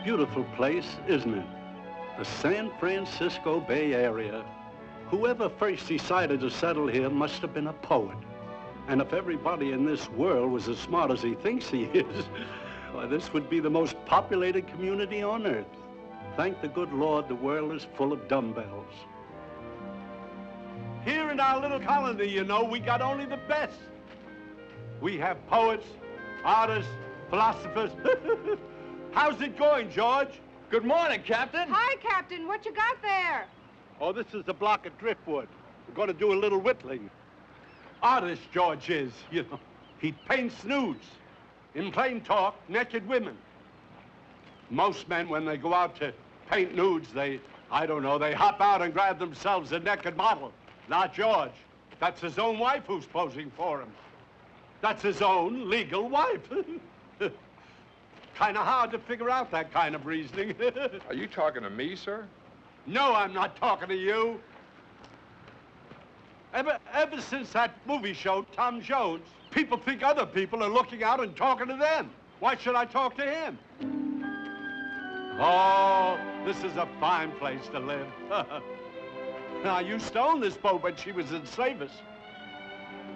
Beautiful place, isn't it? The San Francisco Bay Area. Whoever first decided to settle here must have been a poet. And if everybody in this world was as smart as he thinks he is, why, this would be the most populated community on earth. Thank the good Lord, the world is full of dumbbells. Here in our little colony, you know, we got only the best. We have poets, artists, philosophers. How's it going, George? Good morning, Captain. Hi, Captain. What you got there? Oh, this is a block of driftwood. We're going to do a little whittling. Artist, George is, you know. He paints nudes. In plain talk, naked women. Most men, when they go out to paint nudes, they hop out and grab themselves a naked model. Not George. That's his own wife who's posing for him. That's his own legal wife. Kind of hard to figure out that kind of reasoning. Are you talking to me, sir? No, I'm not talking to you. Ever since that movie show, Tom Jones, people think other people are looking out and talking to them. Why should I talk to him? Oh, this is a fine place to live. I used to own this boat when she was in service.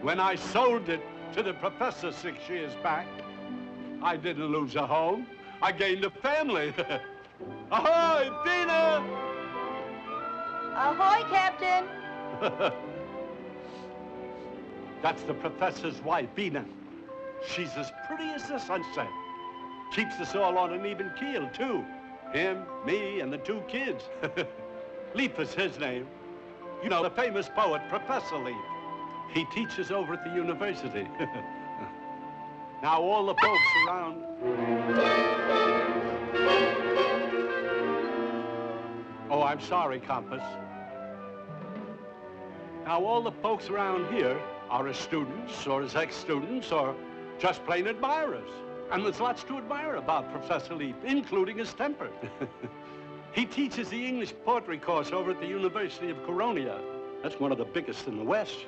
When I sold it to the professor 6 years back, I didn't lose a home. I gained a family. Ahoy, Dina! Ahoy, Captain. That's the professor's wife, Dina. She's as pretty as the sunset. Keeps us all on an even keel, too. Him, me, and the 2 kids. Leaf is his name. You know, the famous poet, Professor Leaf. He teaches over at the university. Now, all the folks around... Oh, I'm sorry, Compass. Now, all the folks around here are as students, or as ex-students, or just plain admirers. And there's lots to admire about Professor Leaf, including his temper. He teaches the English poetry course over at the University of Coronia. That's one of the biggest in the West.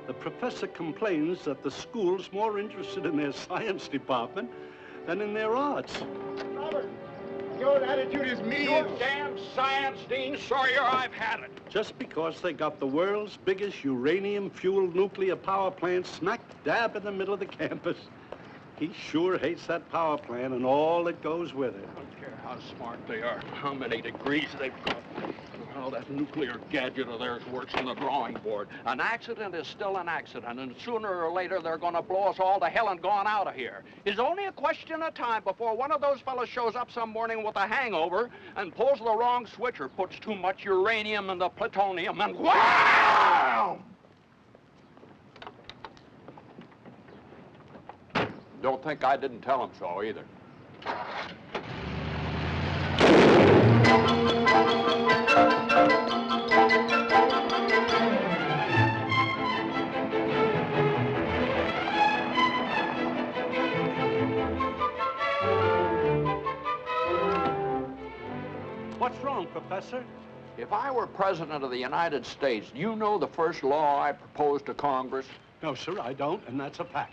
The professor complains that the school's more interested in their science department than in their arts. Robert, your attitude is mean. You damn science dean, Sawyer, I've had it. Just because they got the world's biggest uranium-fueled nuclear power plant smack dab in the middle of the campus. He sure hates that power plant and all that goes with it. I don't care how smart they are, how many degrees they've got. How that nuclear gadget of theirs works on the drawing board. An accident is still an accident, and sooner or later they're going to blow us all to hell and gone out of here. It's only a question of time before one of those fellas shows up some morning with a hangover and pulls the wrong switch or puts too much uranium in the plutonium and wow! Don't think I didn't tell him so either. What's wrong, Professor? If I were President of the United States, you know the first law I proposed to Congress? No, sir, I don't, and that's a fact.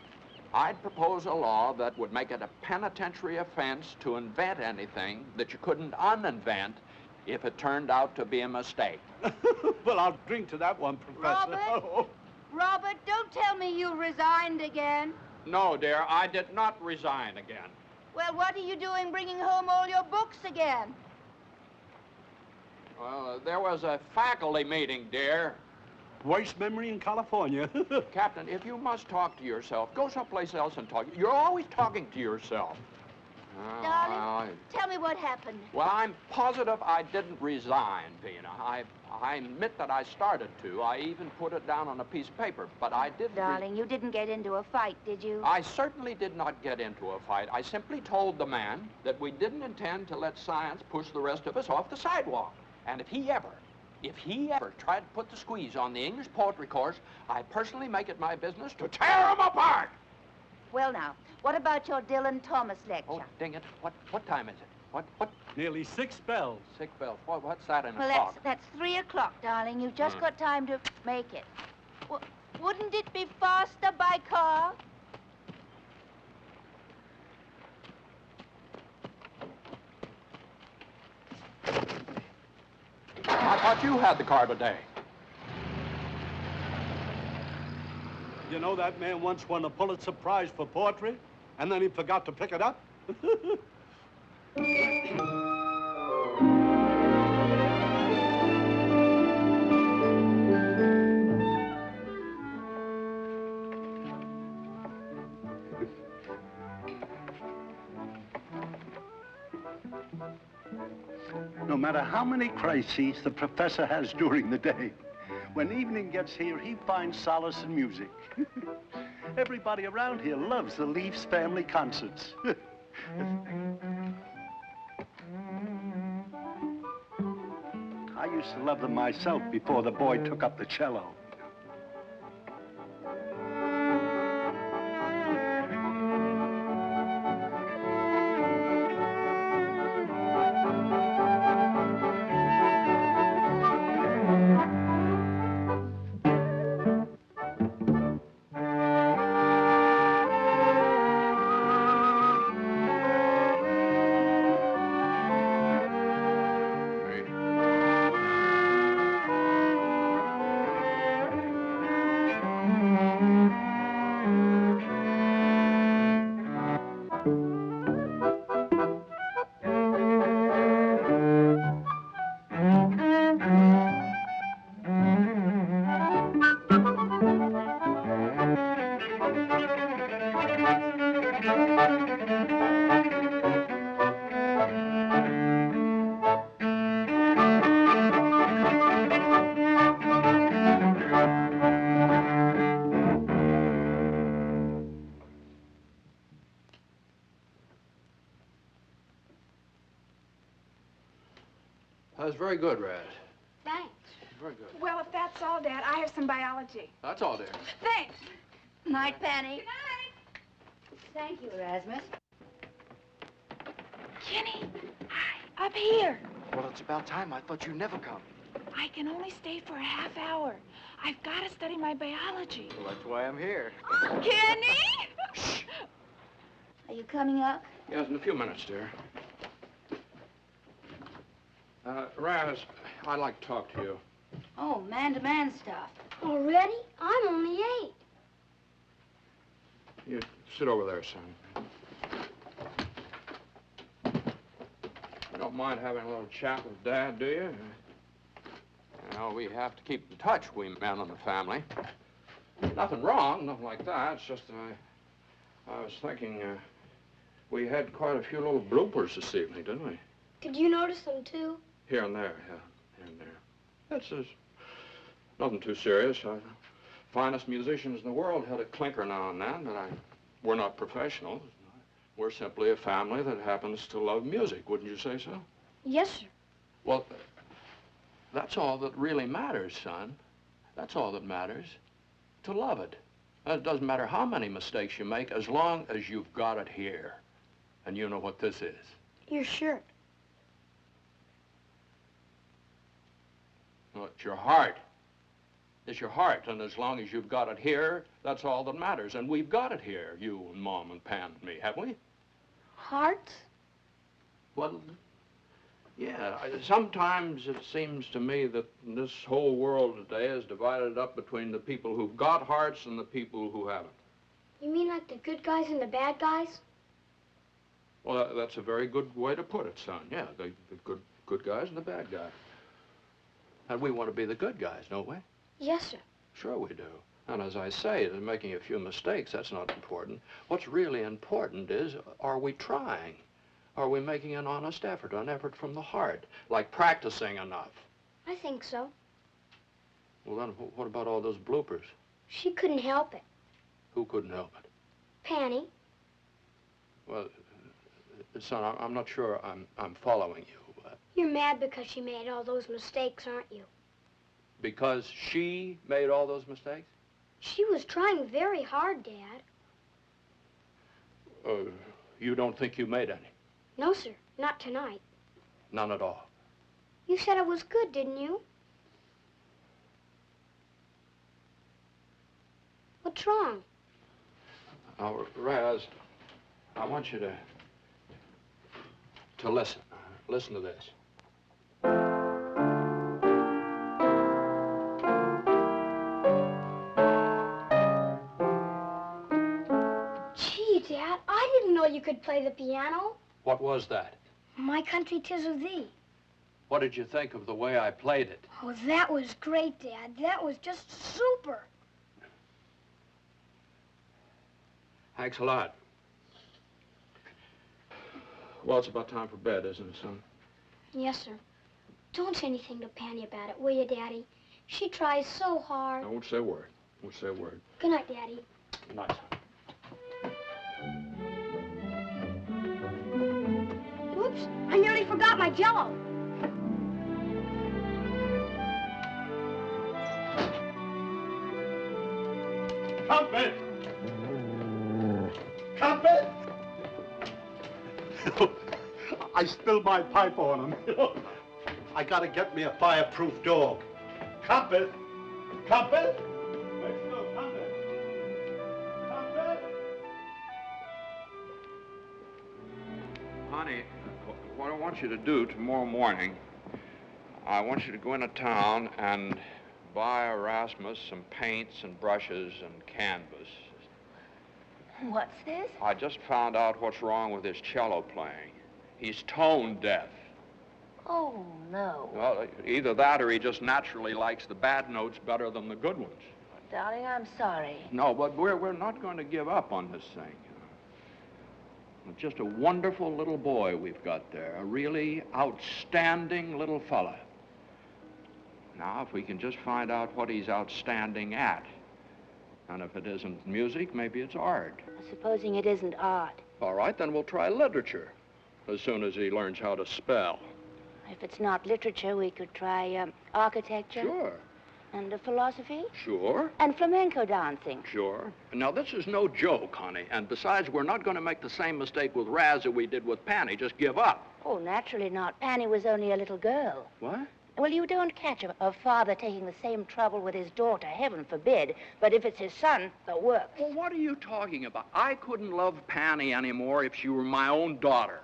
I'd propose a law that would make it a penitentiary offense to invent anything that you couldn't uninvent if it turned out to be a mistake. Well, I'll drink to that one, Professor. Robert? Oh. Robert, don't tell me you resigned again. No, dear, I did not resign again. Well, what are you doing bringing home all your books again? Well, there was a faculty meeting, dear. Worst memory in California. Captain, if you must talk to yourself, go someplace else and talk. You're always talking to yourself. Darling, tell me what happened. Well, I'm positive I didn't resign, Vina. I admit that I started to. I even put it down on a piece of paper, but I didn't... Darling, you didn't get into a fight, did you? I certainly did not get into a fight. I simply told the man that we didn't intend to let science push the rest of us off the sidewalk. And if he ever tried to put the squeeze on the English poetry course, I personally make it my business to tear him apart. Well, now, what about your Dylan Thomas lecture? Oh, dang it. What time is it? What? Nearly 6 bells. 6 bells. What's that in a Well, clock? that's 3 o'clock, darling. You've just got time to make it. Wouldn't it be faster by car? I thought you had the car today. You know that man once won a Pulitzer Prize for poetry, and then he forgot to pick it up? No matter how many crises the professor has during the day, when evening gets here, he finds solace in music. Everybody around here loves the Leafs family concerts. I used to love them myself before the boy took up the cello. That was very good, Raz. Thanks. Very good. Well, if that's all, Dad, I have some biology. That's all, dear. Thanks. Night, Penny. Good night. Thank you, Erasmus. Kenny, hi, up here. Well, it's about time. I thought you'd never come. I can only stay for a half hour. I've got to study my biology. Well, that's why I'm here. Kenny! Are you coming up? Yes, in a few minutes, dear. Raz, I'd like to talk to you. Oh, man-to-man stuff. Already? I'm only 8. You sit over there, son. You don't mind having a little chat with Dad, do you? You know, we have to keep in touch, we men in the family. Nothing wrong, nothing like that. It's just that I was thinking, we had quite a few little bloopers this evening, didn't we? Did you notice them, too? Here and there, yeah, here and there. That's just nothing too serious. The finest musicians in the world had a clinker now and then, but we're not professionals. We're simply a family that happens to love music, wouldn't you say so? Yes, sir. Well, that's all that really matters, son. That's all that matters, to love it. It doesn't matter how many mistakes you make, as long as you've got it here. And you know what this is. Your shirt. No, it's your heart. It's your heart, and as long as you've got it here, that's all that matters. And we've got it here, you and Mom and Pam and me, haven't we? Hearts? Well, yeah. Sometimes it seems to me that this whole world today is divided up between the people who've got hearts and the people who haven't. You mean like the good guys and the bad guys? Well, that's a very good way to put it, son. Yeah, the good guys and the bad guys. And we want to be the good guys, don't we? Yes, sir. Sure we do. And as I say, making a few mistakes, that's not important. What's really important is, are we trying? Are we making an honest effort, an effort from the heart, like practicing enough? I think so. Well, then, what about all those bloopers? She couldn't help it. Who couldn't help it? Penny. Well, son, I'm not sure I'm following you. You're mad because she made all those mistakes, aren't you? Because she made all those mistakes? She was trying very hard, Dad. You don't think you made any? No, sir. Not tonight. None at all. You said I was good, didn't you? What's wrong? Now, Raz, I want you to listen. Listen to this. you could play the piano? What was that? My Country 'Tis of Thee. What did you think of the way I played it? Oh, that was great, Dad. That was just super. Thanks a lot. Well, it's about time for bed, isn't it, son? Yes, sir. Don't say anything to Penny about it, will you, Daddy? She tries so hard. I won't say a word. Won't say a word. Good night, Daddy. Good night, son. Whoops, I nearly forgot my Jell-O. Trumpet! Trumpet! I spilled my pipe on him. I gotta get me a fireproof dog. Trumpet! Trumpet! Let's go, Trumpet! Trumpet! Honey, what I want you to do tomorrow morning, I want you to go into town and buy Erasmus some paints and brushes and canvas. What's this? I just found out what's wrong with his cello playing. He's tone deaf. Oh, no. Well, either that or he just naturally likes the bad notes better than the good ones. Darling, I'm sorry. No, but we're not going to give up on this thing. Just a wonderful little boy we've got there, a really outstanding little fella. Now, if we can just find out what he's outstanding at, and if it isn't music, maybe it's art. Supposing it isn't art. All right, then we'll try literature as soon as he learns how to spell. If it's not literature, we could try architecture. Sure. And philosophy. Sure. And flamenco dancing. Sure. Now, this is no joke, honey. And besides, we're not going to make the same mistake with Raz that we did with Penny. Just give up. Oh, naturally not. Penny was only a little girl. What? Well, you don't catch a father taking the same trouble with his daughter, heaven forbid. But if it's his son, the work. Well, what are you talking about? I couldn't love Penny anymore if she were my own daughter.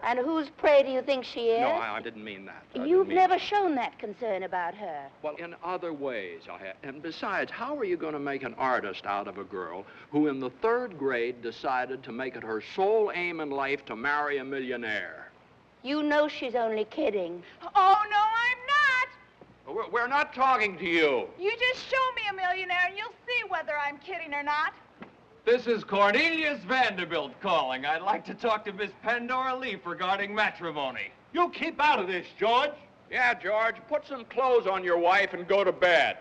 And whose prey do you think she is? No, I didn't mean that. You've never shown that concern about her. Well, in other ways I have. And besides, how are you going to make an artist out of a girl who in the 3rd grade decided to make it her sole aim in life to marry a millionaire? You know she's only kidding. Oh, no, I'm not. We're not talking to you. You just show me a millionaire and you'll see whether I'm kidding or not. This is Cornelius Vanderbilt calling. I'd like to talk to Miss Pandora Leaf regarding matrimony. You keep out of this, George. Yeah, George, put some clothes on your wife and go to bed.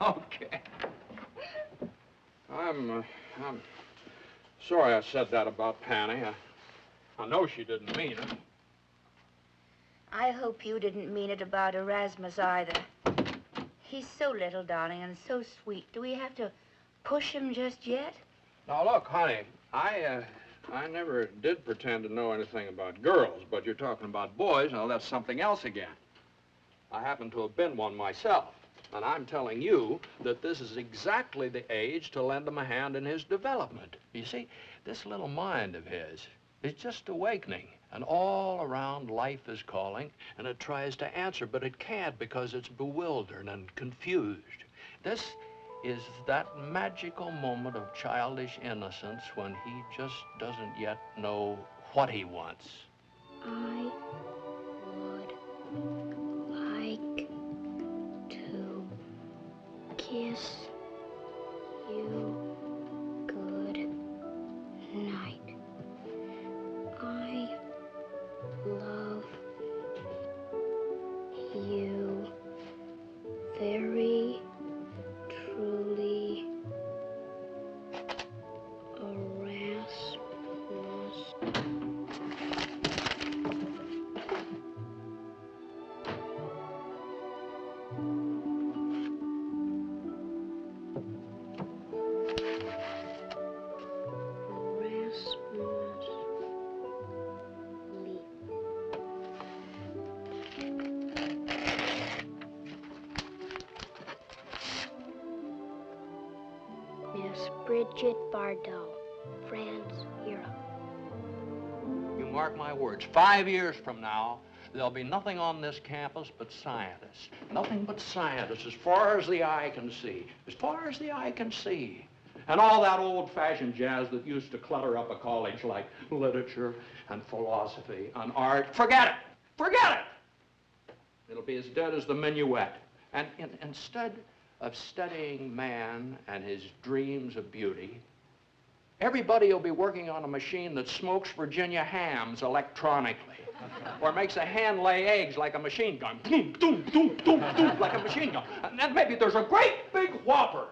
Okay. I'm sorry I said that about Penny. I know she didn't mean it. I hope you didn't mean it about Erasmus either. He's so little, darling, and so sweet. Do we have to push him just yet? Now, look, honey, I never did pretend to know anything about girls, but you're talking about boys. Now, that's something else again. I happen to have been one myself, and I'm telling you that this is exactly the age to lend him a hand in his development. You see, this little mind of his is just awakening, and all around life is calling, and it tries to answer, but it can't because it's bewildered and confused. This is that magical moment of childish innocence when he just doesn't yet know what he wants. I would like to kiss you good night. I love you very truly, Erasmus. Miss Bridget Bardot, France, Europe. You mark my words, 5 years from now, there'll be nothing on this campus but scientists. Nothing but scientists as far as the eye can see. As far as the eye can see. and all that old-fashioned jazz that used to clutter up a college like literature and philosophy and art. Forget it! Forget it! It'll be as dead as the minuet. And instead of studying man and his dreams of beauty, everybody will be working on a machine that smokes Virginia hams electronically, or makes a hen lay eggs like a machine gun. Boom, boom, boom, boom, boom, like a machine gun. And then maybe there's a great big whopper,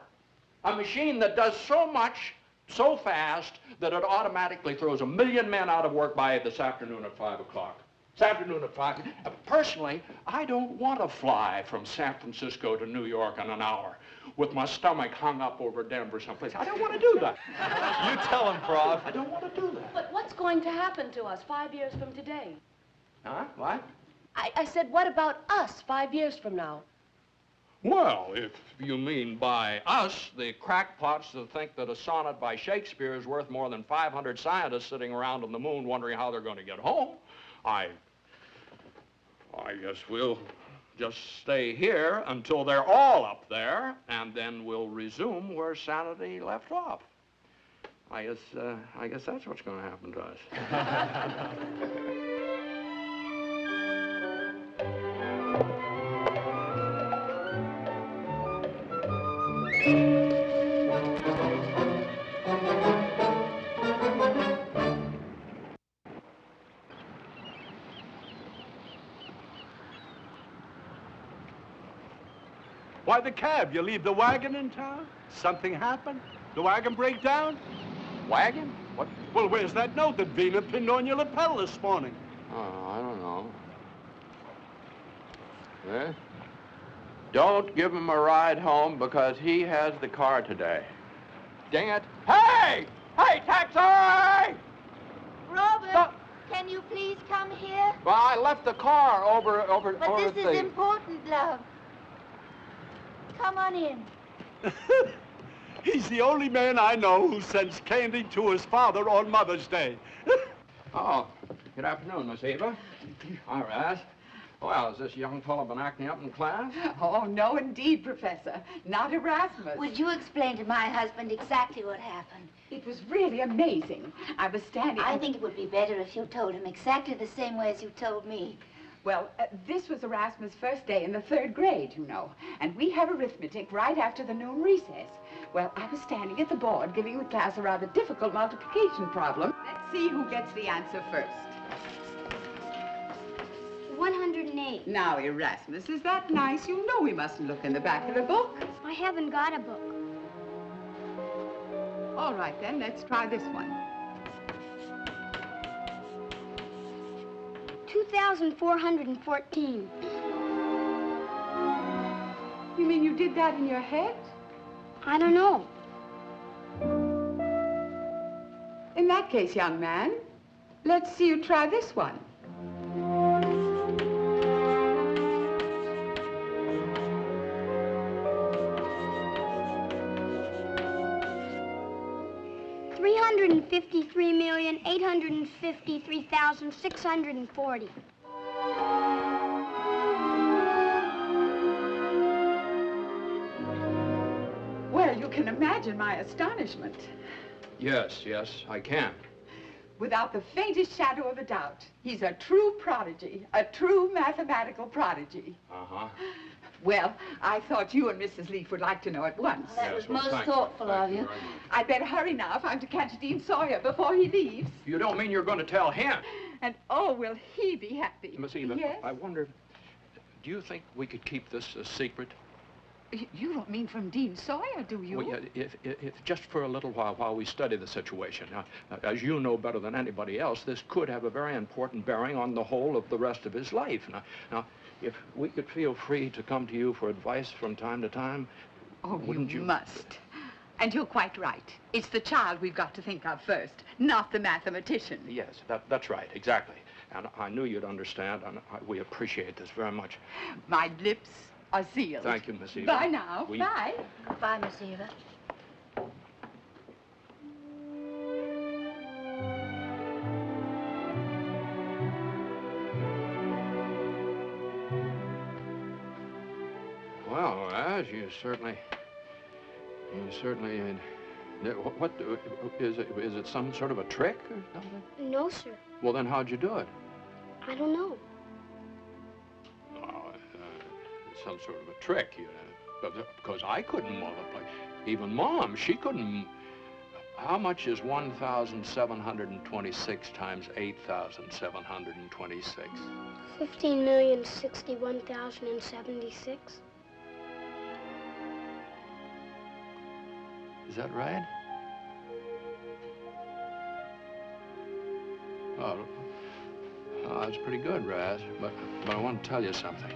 a machine that does so much, so fast, that it automatically throws 1 million men out of work by this afternoon at 5 o'clock. This afternoon at 5. Personally, I don't want to fly from San Francisco to New York in an hour with my stomach hung up over Denver someplace. I don't want to do that. You tell him, Prof. I don't want to do that. But what's going to happen to us 5 years from today? Huh? What? I said, what about us 5 years from now? Well, if you mean by us, the crackpots that think that a sonnet by Shakespeare is worth more than 500 scientists sitting around on the moon wondering how they're going to get home, I guess we'll just stay here until they're all up there, and then we'll resume where sanity left off. I guess that's what's going to happen to us. Why the cab? You leave the wagon in town? Something happened? The wagon break down? Wagon? What? Well, where's that note that Vina pinned on your lapel this morning? Oh, I don't know. Eh? Don't give him a ride home because he has the car today. Dang it. Hey! Hey, taxi! Robert, can you please come here? Well, I left the car over But this the... is important, love. Come on in. He's the only man I know who sends candy to his father on Mother's Day. Oh, good afternoon, Miss Eva. All right. Well, has this young fellow been acting up in class? Oh, no, indeed, Professor. Not Erasmus. Would you explain to my husband exactly what happened? It was really amazing. I was standing... I think it would be better if you told him exactly the same way as you told me. Well, this was Erasmus' first day in the 3rd grade, you know. And we have arithmetic right after the noon recess. Well, I was standing at the board giving the class a rather difficult multiplication problem. Let's see who gets the answer first. 108. Now, Erasmus, is that nice? You know we mustn't look in the back of the book. I haven't got a book. All right, then, let's try this one. 2,414. You mean you did that in your head? I don't know. In that case, young man, let's see you try this one. $353,853,640. Well, you can imagine my astonishment. Yes, I can. Without the faintest shadow of a doubt, he's a true prodigy, a true mathematical prodigy. Uh-huh. Well, I thought you and Mrs. Leaf would like to know at once. That was most thoughtful of you. I'd better hurry now if I'm to catch Dean Sawyer before he leaves. You don't mean you're going to tell him? And oh, will he be happy. Miss Eva, yes? I wonder, do you think we could keep this a secret? You don't mean from Dean Sawyer, do you? Well, yeah, if just for a little while we study the situation. Now, as you know better than anybody else, this could have a very important bearing on the whole of the rest of his life. Now, if we could feel free to come to you for advice from time to time, wouldn't you? Must. And you're quite right. It's the child we've got to think of first, not the mathematician. Yes, that's right, exactly. And I knew you'd understand, and we appreciate this very much. My lips are sealed. Thank you, Miss Eva. Bye now. Bye. Bye, Miss Eva. Well, Raz, you certainly What is it? Is it some sort of a trick or something? No, sir. Well, then how'd you do it? I don't know. Some sort of a trick, because I couldn't multiply. Even Mom, she couldn't. How much is 1,726 times 8,726? 15,061,076. Is that right? Oh, that's pretty good, Raz. But I want to tell you something.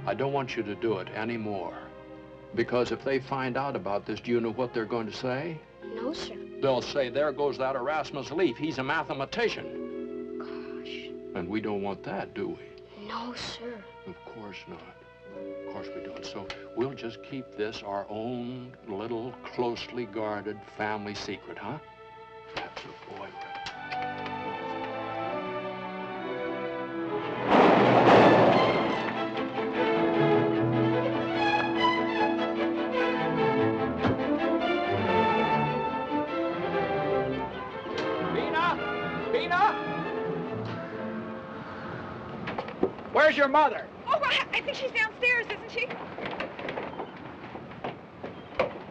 I don't want you to do it anymore. Because if they find out about this, do you know what they're going to say? No, sir. They'll say, there goes that Erasmus Leaf. He's a mathematician. Gosh. And we don't want that, do we? No, sir. Of course not. Of course we don't. So we'll just keep this our own little closely guarded family secret, huh? That's a boy. Where's your mother? Oh, I think she's downstairs, isn't she?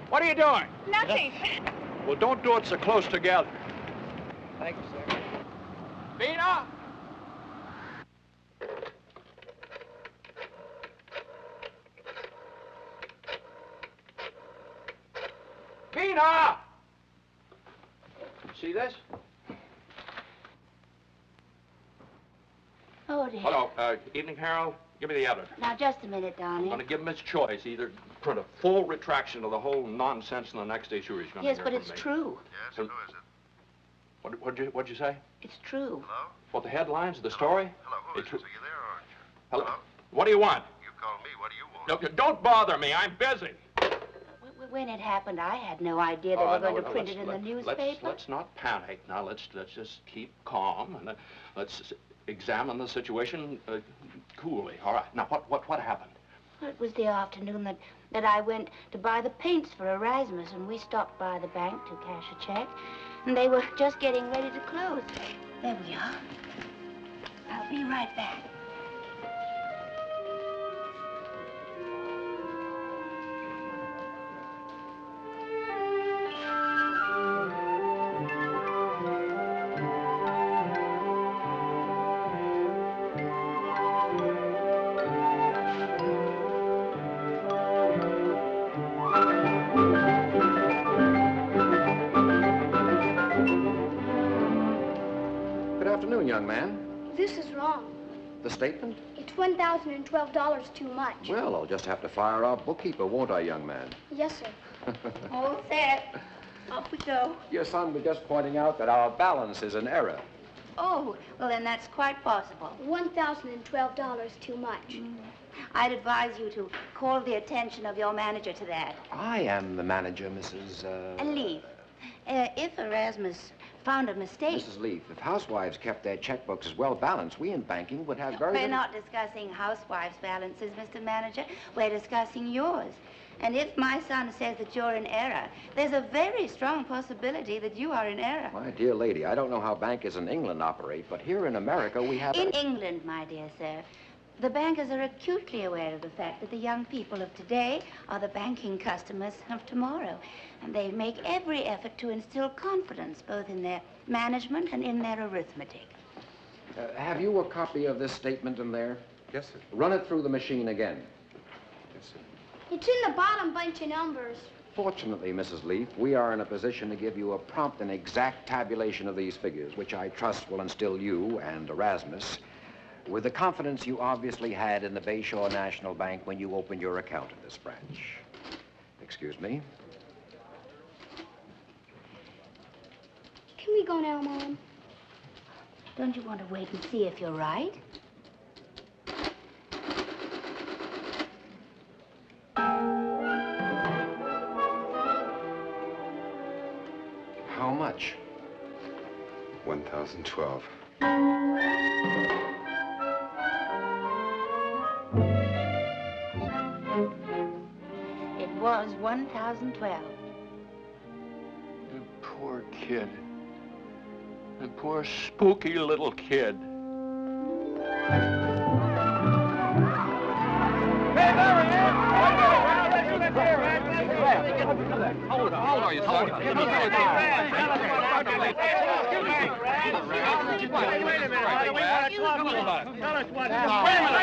What are you doing? Nothing. Well, don't do it so close together. Thank you, sir. Bina! Bina! See this? Oh, dear. Hello. Evening, Harold. Give me the editor. Now, just a minute, I'm darling. going to give him his choice. Either print a full retraction of the whole nonsense in the next issue, he's going to Yes, hear but from it's me. true. Yes, and who is it? What'd you say? It's true. Hello? What, the headlines of the story? Hello, who is this? Are you there or aren't you? Hello? What do you want? You called me. What do you want? No, don't bother me. I'm busy. When it happened, I had no idea they Oh, were no, going to no, print it in the newspaper. Let's not panic. Now, let's just keep calm and let's examine the situation coolly. All right. Now, what happened? Well, it was the afternoon that I went to buy the paints for Erasmus, and we stopped by the bank to cash a check, and they were just getting ready to close. There we are. I'll be right back. Good afternoon, young man. This is wrong. The statement? It's $1,012 too much. Well, I'll just have to fire our bookkeeper, won't I, young man? Yes, sir. All set. Off we go. Your son was just pointing out that our balance is in error. Oh, well, then that's quite possible. $1,012 too much. I'd advise you to call the attention of your manager to that. I am the manager, Mrs. Leaf. If Erasmus found a mistake... Mrs. Leaf, if housewives kept their checkbooks as well balanced, we in banking would have very... We're not discussing housewives' balances, Mr. Manager. We're discussing yours. And if my son says that you're in error, there's a very strong possibility that you are in error. My dear lady, I don't know how bankers in England operate, but here in America we have... In England, my dear sir, the bankers are acutely aware of the fact that the young people of today are the banking customers of tomorrow. And they make every effort to instill confidence both in their management and in their arithmetic. Have you a copy of this statement in there? Yes, sir. Run it through the machine again. Yes, sir. It's in the bottom bunch of numbers. Fortunately, Mrs. Leaf, we are in a position to give you a prompt and exact tabulation of these figures, which I trust will instill you and Erasmus with the confidence you obviously had in the Bayshore National Bank when you opened your account at this branch. Excuse me. Can we go now, Mom? Don't you want to wait and see if you're right? How much? 1,012. It was 1,012. kid. That poor, spooky little kid. How old are you, son? Wait a minute. Tell us what happened. Wait a minute.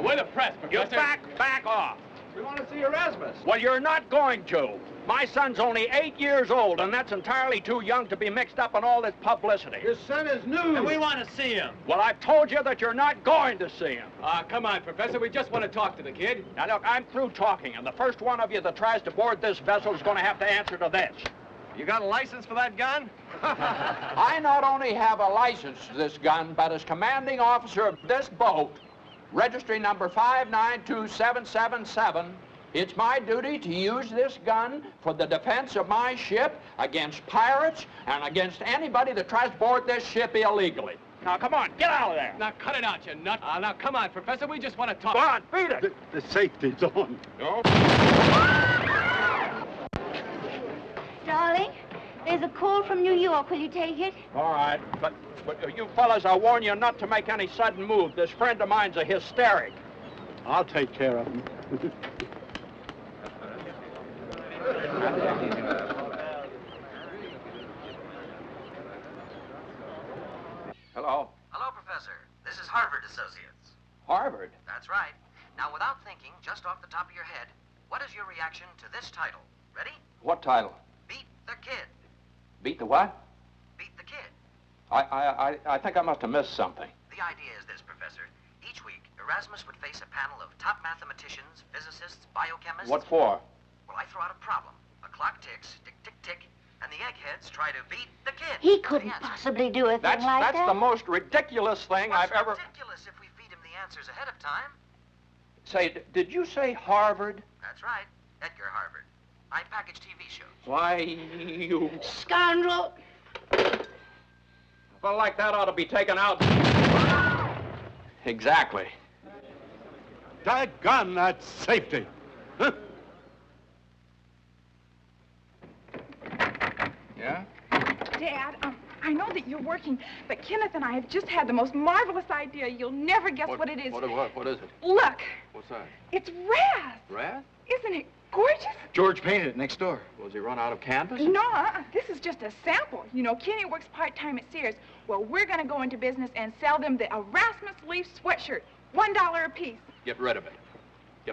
We're the press, Professor. You back off. We want to see Erasmus. Well, you're not going to. My son's only 8 years old, and that's entirely too young to be mixed up in all this publicity. Your son is new. And we want to see him. Well, I've told you that you're not going to see him. Come on, Professor. We just want to talk to the kid. Now, look, I'm through talking, and the first one of you that tries to board this vessel is going to have to answer to this. You got a license for that gun? I not only have a license to this gun, but as commanding officer of this boat, registry number 592777, it's my duty to use this gun for the defense of my ship against pirates and against anybody that tries to board this ship illegally. Now, come on, get out of there. Now, cut it out, you nut. Now, come on, Professor. We just want to talk. Go on, beat it. The safety's on. No? Darling, there's a call from New York. Will you take it? All right, but you fellas, I warn you not to make any sudden move. This friend of mine's a hysteric. I'll take care of him. Hello? Hello, Professor. This is Harvard Associates. Harvard? That's right. Now, without thinking, just off the top of your head, what is your reaction to this title? Ready? What title? Beat the Kid. Beat the what? Beat the Kid. I think I must have missed something. The idea is this, Professor. Each week, Erasmus would face a panel of top mathematicians, physicists, biochemists. What for? Well, I throw out a problem. A clock ticks, tick, tick, tick, and the eggheads try to beat the kid. He couldn't possibly do a thing like that. That's the most ridiculous thing I've ever... It's ridiculous if we feed him the answers ahead of time. Say, did you say Harvard? That's right. Edgar Harvard. I package TV shows. Why, you... Scoundrel. A fellow like that ought to be taken out. Exactly. Daggone that safety. Huh? Yeah? Dad, I know that you're working, but Kenneth and I have just had the most marvelous idea. You'll never guess what it is. What is it? Look. What's that? It's Raz. Raz? Isn't it gorgeous? George painted it next door. Was he run out of canvas? No, this is just a sample. You know, Kenny works part-time at Sears. Well, we're going to go into business and sell them the Erasmus Leaf sweatshirt. $1 a piece. Get rid of it.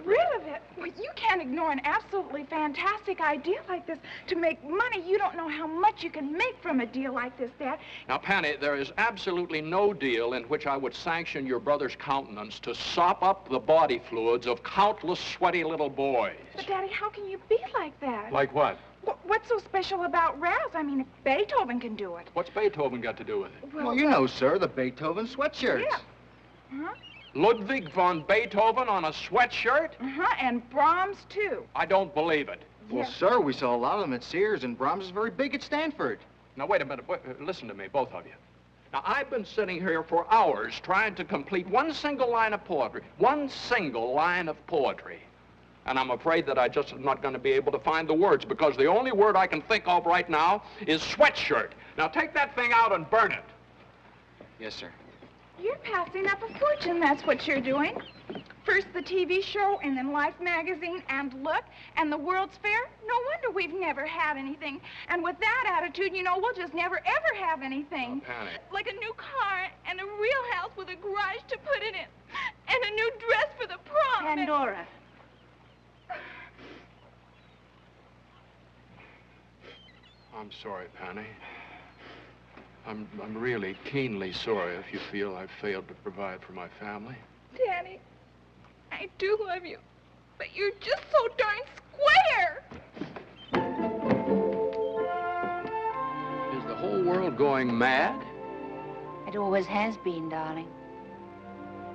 Rid of it? Well, you can't ignore an absolutely fantastic idea like this. To make money, you don't know how much you can make from a deal like this, Dad. Now, Penny, there is absolutely no deal in which I would sanction your brother's countenance to sop up the body fluids of countless sweaty little boys. But, Daddy, how can you be like that? Like what? What's so special about Raz? I mean, if Beethoven can do it. What's Beethoven got to do with it? Well, you know, sir, the Beethoven sweatshirts. Yeah. Huh? Ludwig von Beethoven on a sweatshirt? And Brahms, too. I don't believe it. Well, sir, we saw a lot of them at Sears, and Brahms is very big at Stanford. Now, wait a minute. Listen to me, both of you. Now, I've been sitting here for hours trying to complete one single line of poetry. One single line of poetry. And I'm afraid that I just am not going to be able to find the words, because the only word I can think of right now is sweatshirt. Now, take that thing out and burn it. Yes, sir. You're passing up a fortune, that's what you're doing. First the TV show, and then Life magazine, and Look, and the World's Fair. No wonder we've never had anything. And with that attitude, you know, we'll just never, ever have anything. Oh, Penny. Like a new car, and a real house with a garage to put it in, and a new dress for the prom. Pandora. I'm sorry, Penny. I'm really keenly sorry if you feel I've failed to provide for my family. Daddy, I do love you, but you're just so darn square. Is the whole world going mad? It always has been, darling.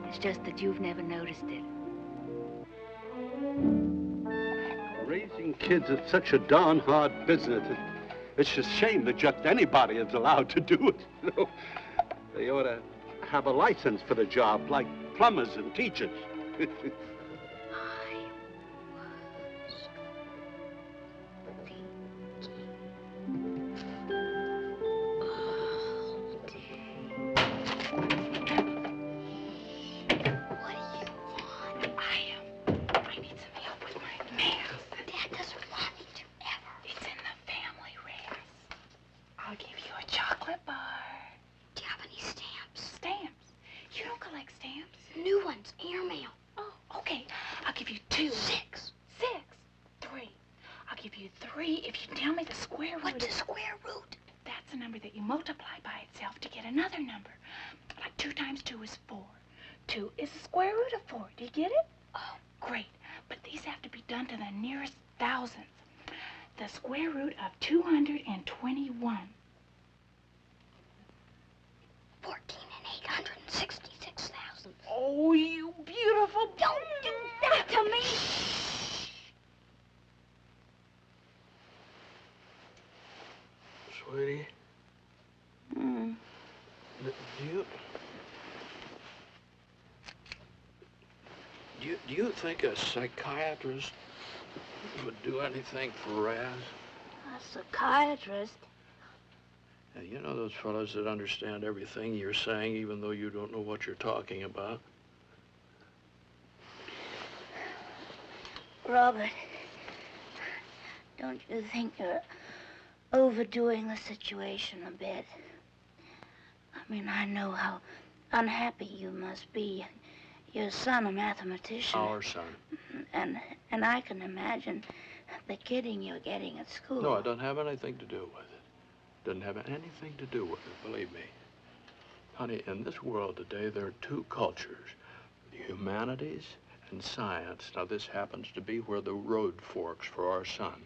It's just that you've never noticed it. Raising kids is such a darn hard business. It's a shame that just anybody is allowed to do it. You know, they ought to have a license for the job, like plumbers and teachers. The square root of 221. 14,866,000. Oh, you beautiful. Don't do that to me. Sweetie, do you think a psychiatrist would do anything for Raz? A psychiatrist? Yeah, you know those fellows that understand everything you're saying, even though you don't know what you're talking about? Robert, don't you think you're overdoing the situation a bit? I mean, I know how unhappy you must be. Your son, a mathematician. Our son. And I can imagine the kidding you're getting at school. No, it doesn't have anything to do with it. Doesn't have anything to do with it, believe me. Honey, in this world today, there are two cultures, the humanities and science. Now, this happens to be where the road forks for our son.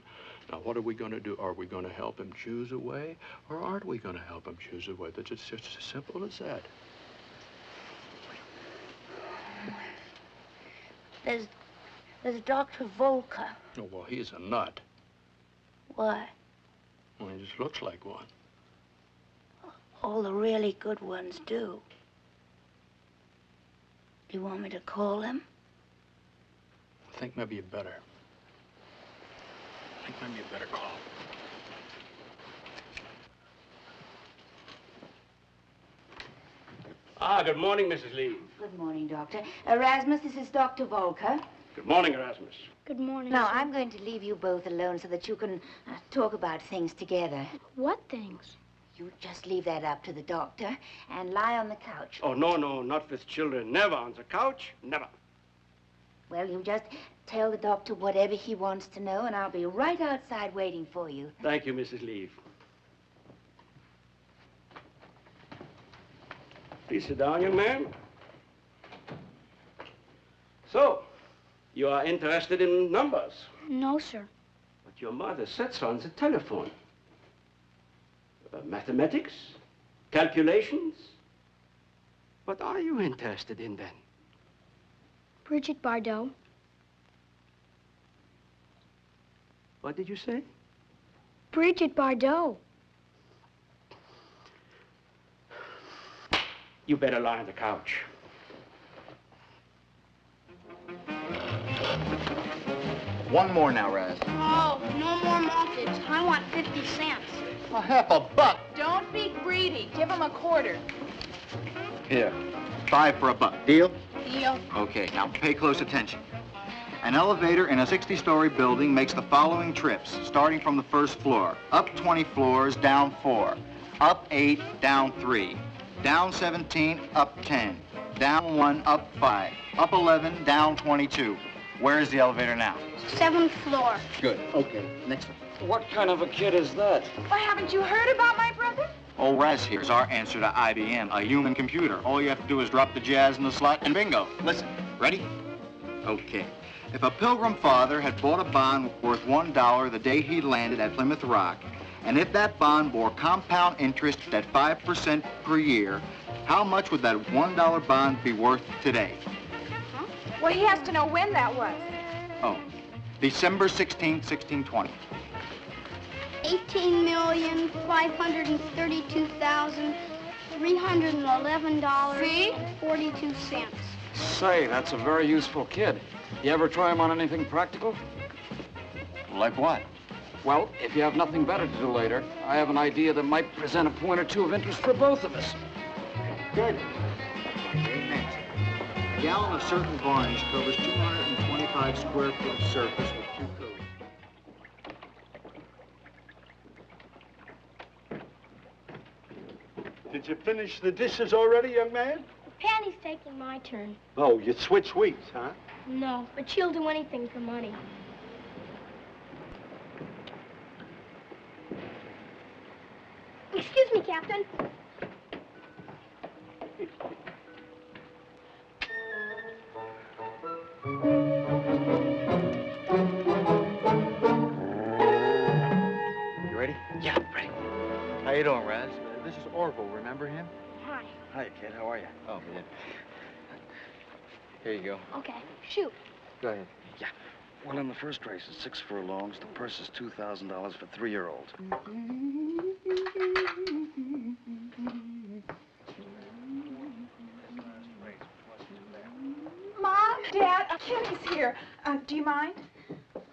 Now, what are we going to do? Are we going to help him choose a way, or aren't we going to help him choose a way? That's just as simple as that. There's Dr. Volker. Oh, well, he's a nut. Why? Well, he just looks like one. All the really good ones do. Do you want me to call him? I think maybe you better. I think maybe you better call. Ah, good morning, Mrs. Lee. Good morning, Doctor. Erasmus, this is Dr. Volker. Good morning, Erasmus. Good morning. Now, I'm going to leave you both alone so that you can talk about things together. What things? You just leave that up to the doctor and lie on the couch. Oh, no, not with children. Never on the couch. Never. Well, you just tell the doctor whatever he wants to know, and I'll be right outside waiting for you. Thank you, Mrs. Lee. Please sit down, young man. So, you are interested in numbers? No, sir. But your mother said so on the telephone. Mathematics? Calculations? What are you interested in, then? Bridget Bardot. What did you say? Bridget Bardot. You better lie on the couch. One more now, Raz. Oh, no more maltings. I want 50 cents. A half a buck. Don't be greedy. Give him a quarter. Here. 5 for a buck. Deal? Deal. Okay, now pay close attention. An elevator in a 60-story building makes the following trips, starting from the first floor. Up 20 floors, down 4. Up 8, down 3. Down 17, up 10. Down 1, up 5. Up 11, down 22. Where is the elevator now? 7th floor. Good. Okay, next one. What kind of a kid is that? Why, haven't you heard about my brother? Oh, Raz here's our answer to IBM, a human computer. All you have to do is drop the jazz in the slot and bingo. Listen, ready? Okay. If a Pilgrim father had bought a bond worth $1 the day he landed at Plymouth Rock, and if that bond bore compound interest at 5% per year, how much would that $1 bond be worth today? Huh? Well, he has to know when that was. Oh, December 16th, 1620. $18,532,311.42. Say, that's a very useful kid. You ever try him on anything practical? Like what? Well, if you have nothing better to do later, I have an idea that might present a point or two of interest for both of us. Good. Okay, next. A gallon of certain varnish covers 225 square foot of surface with 2 coatings. Did you finish the dishes already, young man? Penny's taking my turn. Oh, you switch weeks, huh? No, but she'll do anything for money. Excuse me, Captain. You ready? Yeah, ready. How you doing, Raz? This is Orville. Remember him? Hi. Hi, kid. How are you? Oh, man. Here you go. Okay, shoot. Go ahead. Yeah. Well, in the first race, it's 6 furlongs. The purse is $2,000 for 3-year-olds. Mom, Dad, Kenny's here. Do you mind?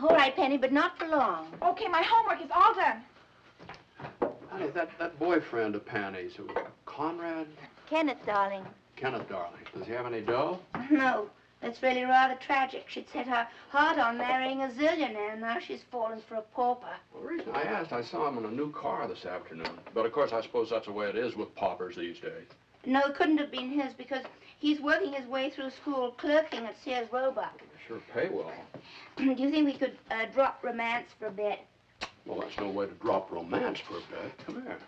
All right, Penny, but not for long. Okay, my homework is all done. Honey, that boyfriend of Penny's, Conrad? Kenneth, darling. Kenneth, darling. Does he have any dough? No, that's really rather tragic. She'd set her heart on marrying a zillionaire, and now she's fallen for a pauper. Well, the reason I asked, I saw him in a new car this afternoon. But, of course, I suppose that's the way it is with paupers these days. No, it couldn't have been his because he's working his way through school clerking at Sears Roebuck. Sure pay well. Do you think we could drop romance for a bit? Well, that's no way to drop romance for a bit. Come here.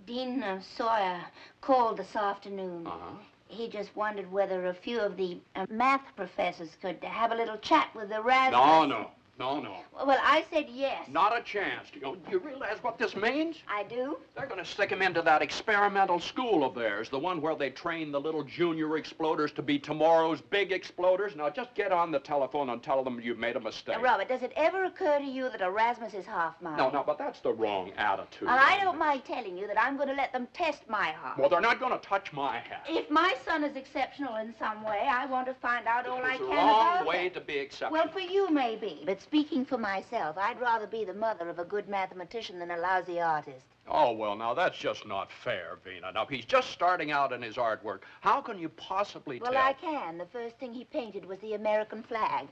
Dean Sawyer called this afternoon. Uh-huh. He just wondered whether a few of the math professors could have a little chat with the Erasmus. No. Well, I said yes. Not a chance. Do you realize what this means? I do. They're going to stick him into that experimental school of theirs, the one where they train the little junior exploders to be tomorrow's big exploders. Now, just get on the telephone and tell them you've made a mistake. Robert, does it ever occur to you that Erasmus is half mine? No, but that's the wrong attitude. And I don't mind telling you that I'm going to let them test my heart. Well, they're not going to touch my hat. If my son is exceptional in some way, I want to find out all I can It's the about wrong way it. to be exceptional. Well, for you, maybe. But speaking for myself, I'd rather be the mother of a good mathematician than a lousy artist. Oh, well, now, that's just not fair, Vina. Now, he's just starting out in his artwork. How can you possibly tell? Well, I can. The first thing he painted was the American flag.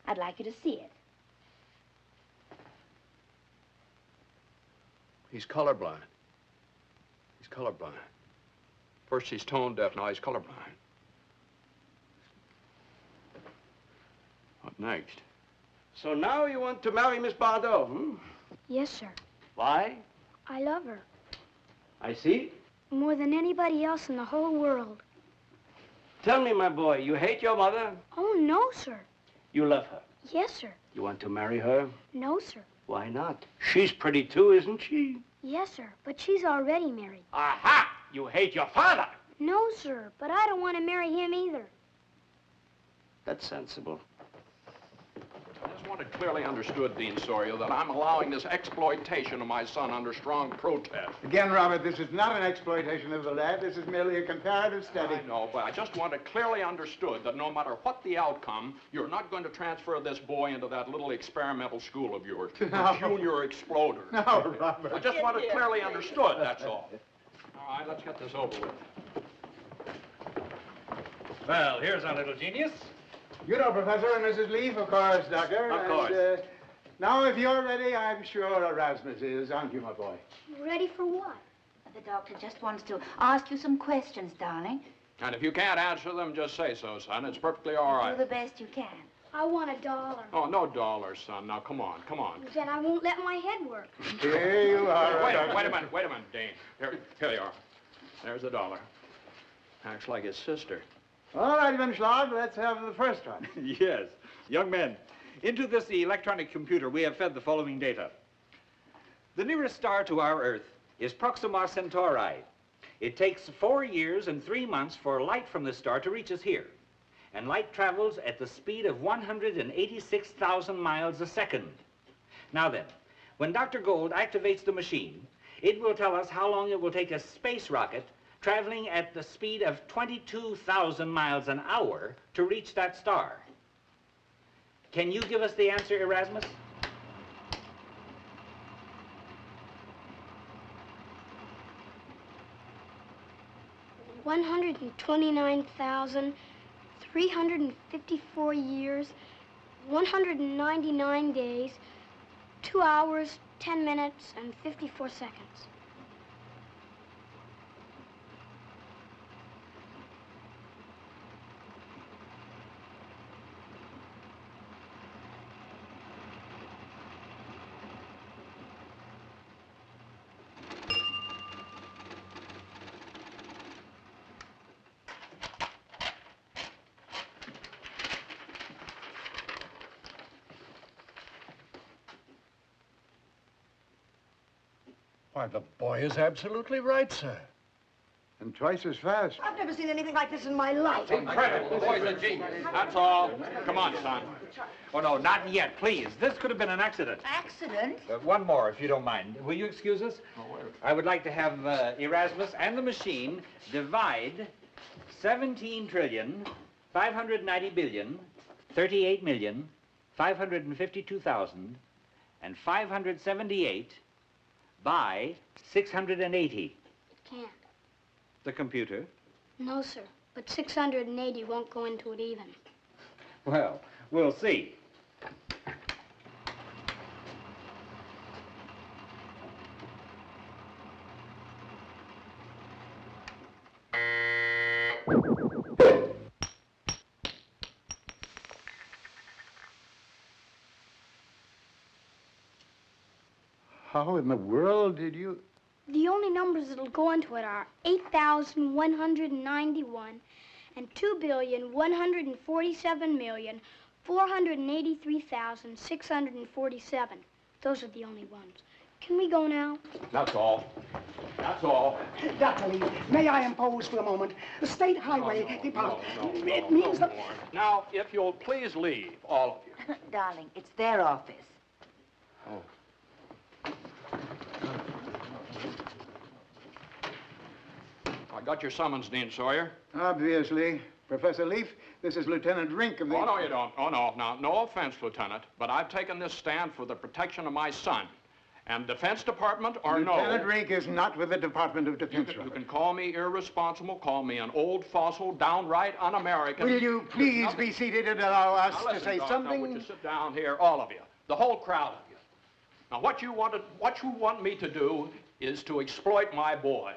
I'd like you to see it. He's colorblind. He's colorblind. First he's tone deaf, now he's colorblind. What next? So now you want to marry Miss Bardot, hmm? Yes, sir. Why? I love her. I see. More than anybody else in the whole world. Tell me, my boy, you hate your mother? Oh, no, sir. You love her. Yes, sir. You want to marry her? No, sir. Why not? She's pretty too, isn't she? Yes, sir, but she's already married. Aha! You hate your father! No, sir, but I don't want to marry him either. That's sensible. I just want it clearly understood, Dean Sawyer, that I'm allowing this exploitation of my son under strong protest. Again, Robert, this is not an exploitation of the lad. This is merely a comparative study. I know, but I just want it clearly understood that no matter what the outcome, you're not going to transfer this boy into that little experimental school of yours, the Junior Exploder. No, Robert. I just want it clearly understood, that's all. All right, let's get this over with. Well, here's our little genius. You know, Professor, and Mrs. Leaf, of course, Doctor. Of course. And, now, if you're ready, I'm sure Erasmus is, aren't you, my boy? Ready for what? The doctor just wants to ask you some questions, darling. And if you can't answer them, just say so, son. It's perfectly all right. Do the best you can. I want $1. Oh, no dollars, son. Now, come on, come on. Then I won't let my head work. Here you are. Wait a minute, Dane. Here they are. There's $1. Acts like his sister. All right, Van Schlag, let's have the first one. Yes. Young men, into this electronic computer, we have fed the following data. The nearest star to our Earth is Proxima Centauri. It takes 4 years and 3 months for light from the star to reach us here. And light travels at the speed of 186,000 miles a second. Now then, when Dr. Gold activates the machine, it will tell us how long it will take a space rocket traveling at the speed of 22,000 miles an hour to reach that star. Can you give us the answer, Erasmus? $129,354 years, 199 days, 2 hours, 10 minutes, and 54 seconds. Why, the boy is absolutely right, sir. And twice as fast. I've never seen anything like this in my life. Incredible. The boy's a genius. That's all. Come on, son. Oh, no, not yet, please. This could have been an accident. Accident? One more, if you don't mind. Will you excuse us? Oh, wait. I would like to have Erasmus and the machine divide 17,590,000,38,552,578 by 680. It can't. The computer? No, sir. But 680 won't go into it even. Well, we'll see. How in the world did you... The only numbers that'll go into it are 8,191 and 2,147,483,647. Those are the only ones. Can we go now? That's all. That's all. Dr. Lee, may I impose for a moment? The State Highway Department. It means that... Now, if you'll please leave, all of you. Darling, it's their office. Oh. I got your summons, Dean Sawyer. Obviously. Professor Leaf, this is Lieutenant Rink of the... Oh, no, you don't. Oh, no. Now, no offense, Lieutenant, but I've taken this stand for the protection of my son. And Defense Department or no... Lieutenant Rink is not with the Department of Defense. You can call me irresponsible, call me an old fossil, downright un-American. Will you please be seated and allow us to say something? Now, would you sit down here, all of you, the whole crowd of you. Now, what you want me to do is to exploit my boy.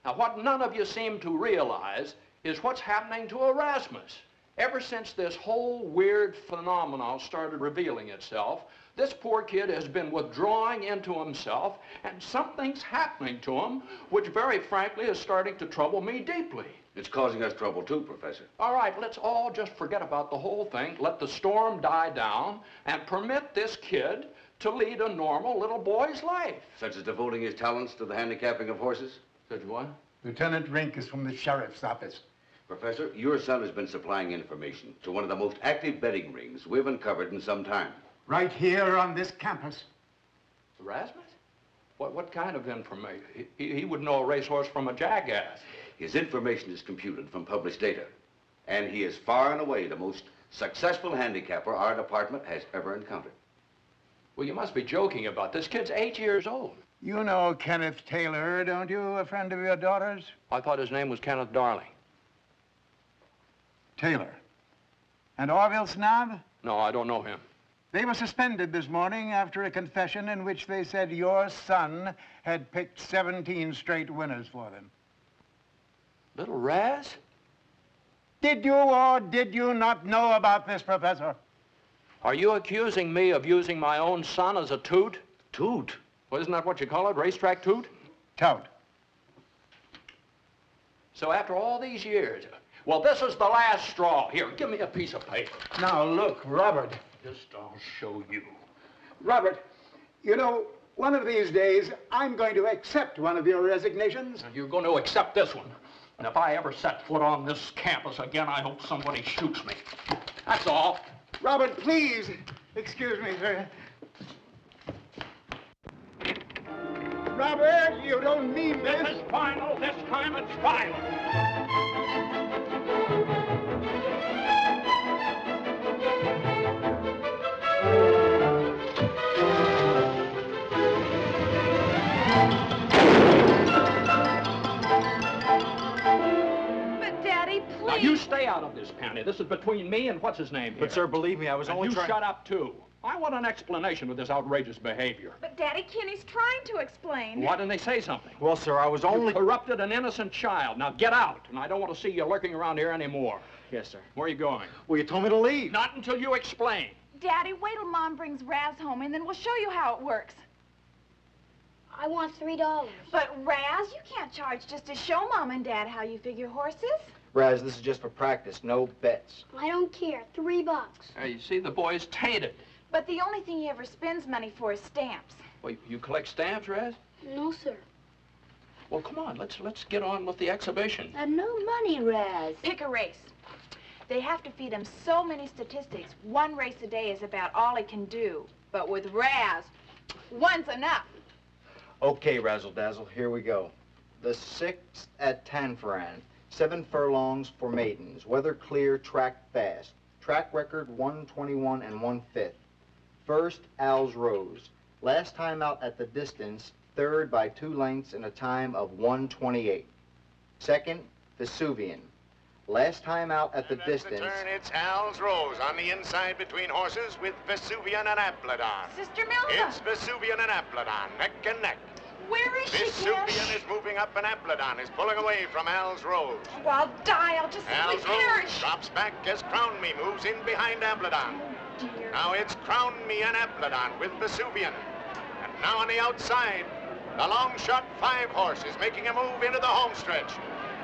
Now, what none of you seem to realize is what's happening to Erasmus. Ever since this whole weird phenomenon started revealing itself, this poor kid has been withdrawing into himself, and something's happening to him, which very frankly is starting to trouble me deeply. It's causing us trouble too, Professor. All right, let's all just forget about the whole thing, let the storm die down, and permit this kid to lead a normal little boy's life. Such as devoting his talents to the handicapping of horses? Such what? Lieutenant Rink is from the sheriff's office. Professor, your son has been supplying information to one of the most active betting rings we've uncovered in some time. Right here on this campus. Erasmus? What kind of information? He would know a racehorse from a jackass. His information is computed from published data. And he is far and away the most successful handicapper our department has ever encountered. Well, you must be joking about this. Kid's 8 years old. You know Kenneth Taylor, don't you? A friend of your daughter's? I thought his name was Kenneth Darling. Taylor. And Orville Snob? No, I don't know him. They were suspended this morning after a confession in which they said your son had picked 17 straight winners for them. Little Raz? Did you or did you not know about this, Professor? Are you accusing me of using my own son as a toot? Toot? Well, isn't that what you call it, racetrack toot? Tout. So after all these years, well, this is the last straw. Here, give me a piece of paper. Now, look, Robert. I'll show you. Robert, you know, one of these days, I'm going to accept one of your resignations. And you're going to accept this one. And if I ever set foot on this campus again, I hope somebody shoots me. That's all. Robert, please, excuse me, sir. Robert, you don't mean this. This is final. This time it's final. But, Daddy, please. Now, you stay out of this, Penny. This is between me and what's his name here. But, sir, believe me, I was And only you trying... shut up, too. I want an explanation of this outrageous behavior. But, Daddy, Kenny's trying to explain. Why didn't they say something? Well, sir, I was only... You corrupted an innocent child. Now, get out, and I don't want to see you lurking around here anymore. Yes, sir. Where are you going? Well, you told me to leave. Not until you explain. Daddy, wait till Mom brings Raz home, and then we'll show you how it works. I want $3. But, Raz, you can't charge just to show Mom and Dad how you figure horses. Raz, this is just for practice, no bets. I don't care. $3. You see, the boy's tainted. But the only thing he ever spends money for is stamps. Well, you collect stamps, Raz? No, sir. Well, come on, let's get on with the exhibition. No money, Raz. Pick a race. They have to feed him so many statistics. One race a day is about all he can do. But with Raz, one's enough. Okay, Razzle Dazzle, here we go. The 6th at Tanforan. 7 furlongs for maidens. Weather clear, track fast. Track record 121 and 1/5. First, Al's Rose. Last time out at the distance, third by 2 lengths in a time of 1:28. Second, Vesuvian. Last time out at the distance... The turn, it's Al's Rose on the inside between horses with Vesuvian and Aplodon. Sister Milva! It's Vesuvian and Aplodon, neck and neck. Where is she, Vesuvian Kish? is moving up and Aplodon is pulling away from Al's Rose. Oh, I'll die. I'll just Al's simply Rose perish. drops back as Crown Me moves in behind Aplodon. Now it's Crown Me and Aplodon with Vesuvian. And now on the outside, the long shot 5 horse is making a move into the home stretch.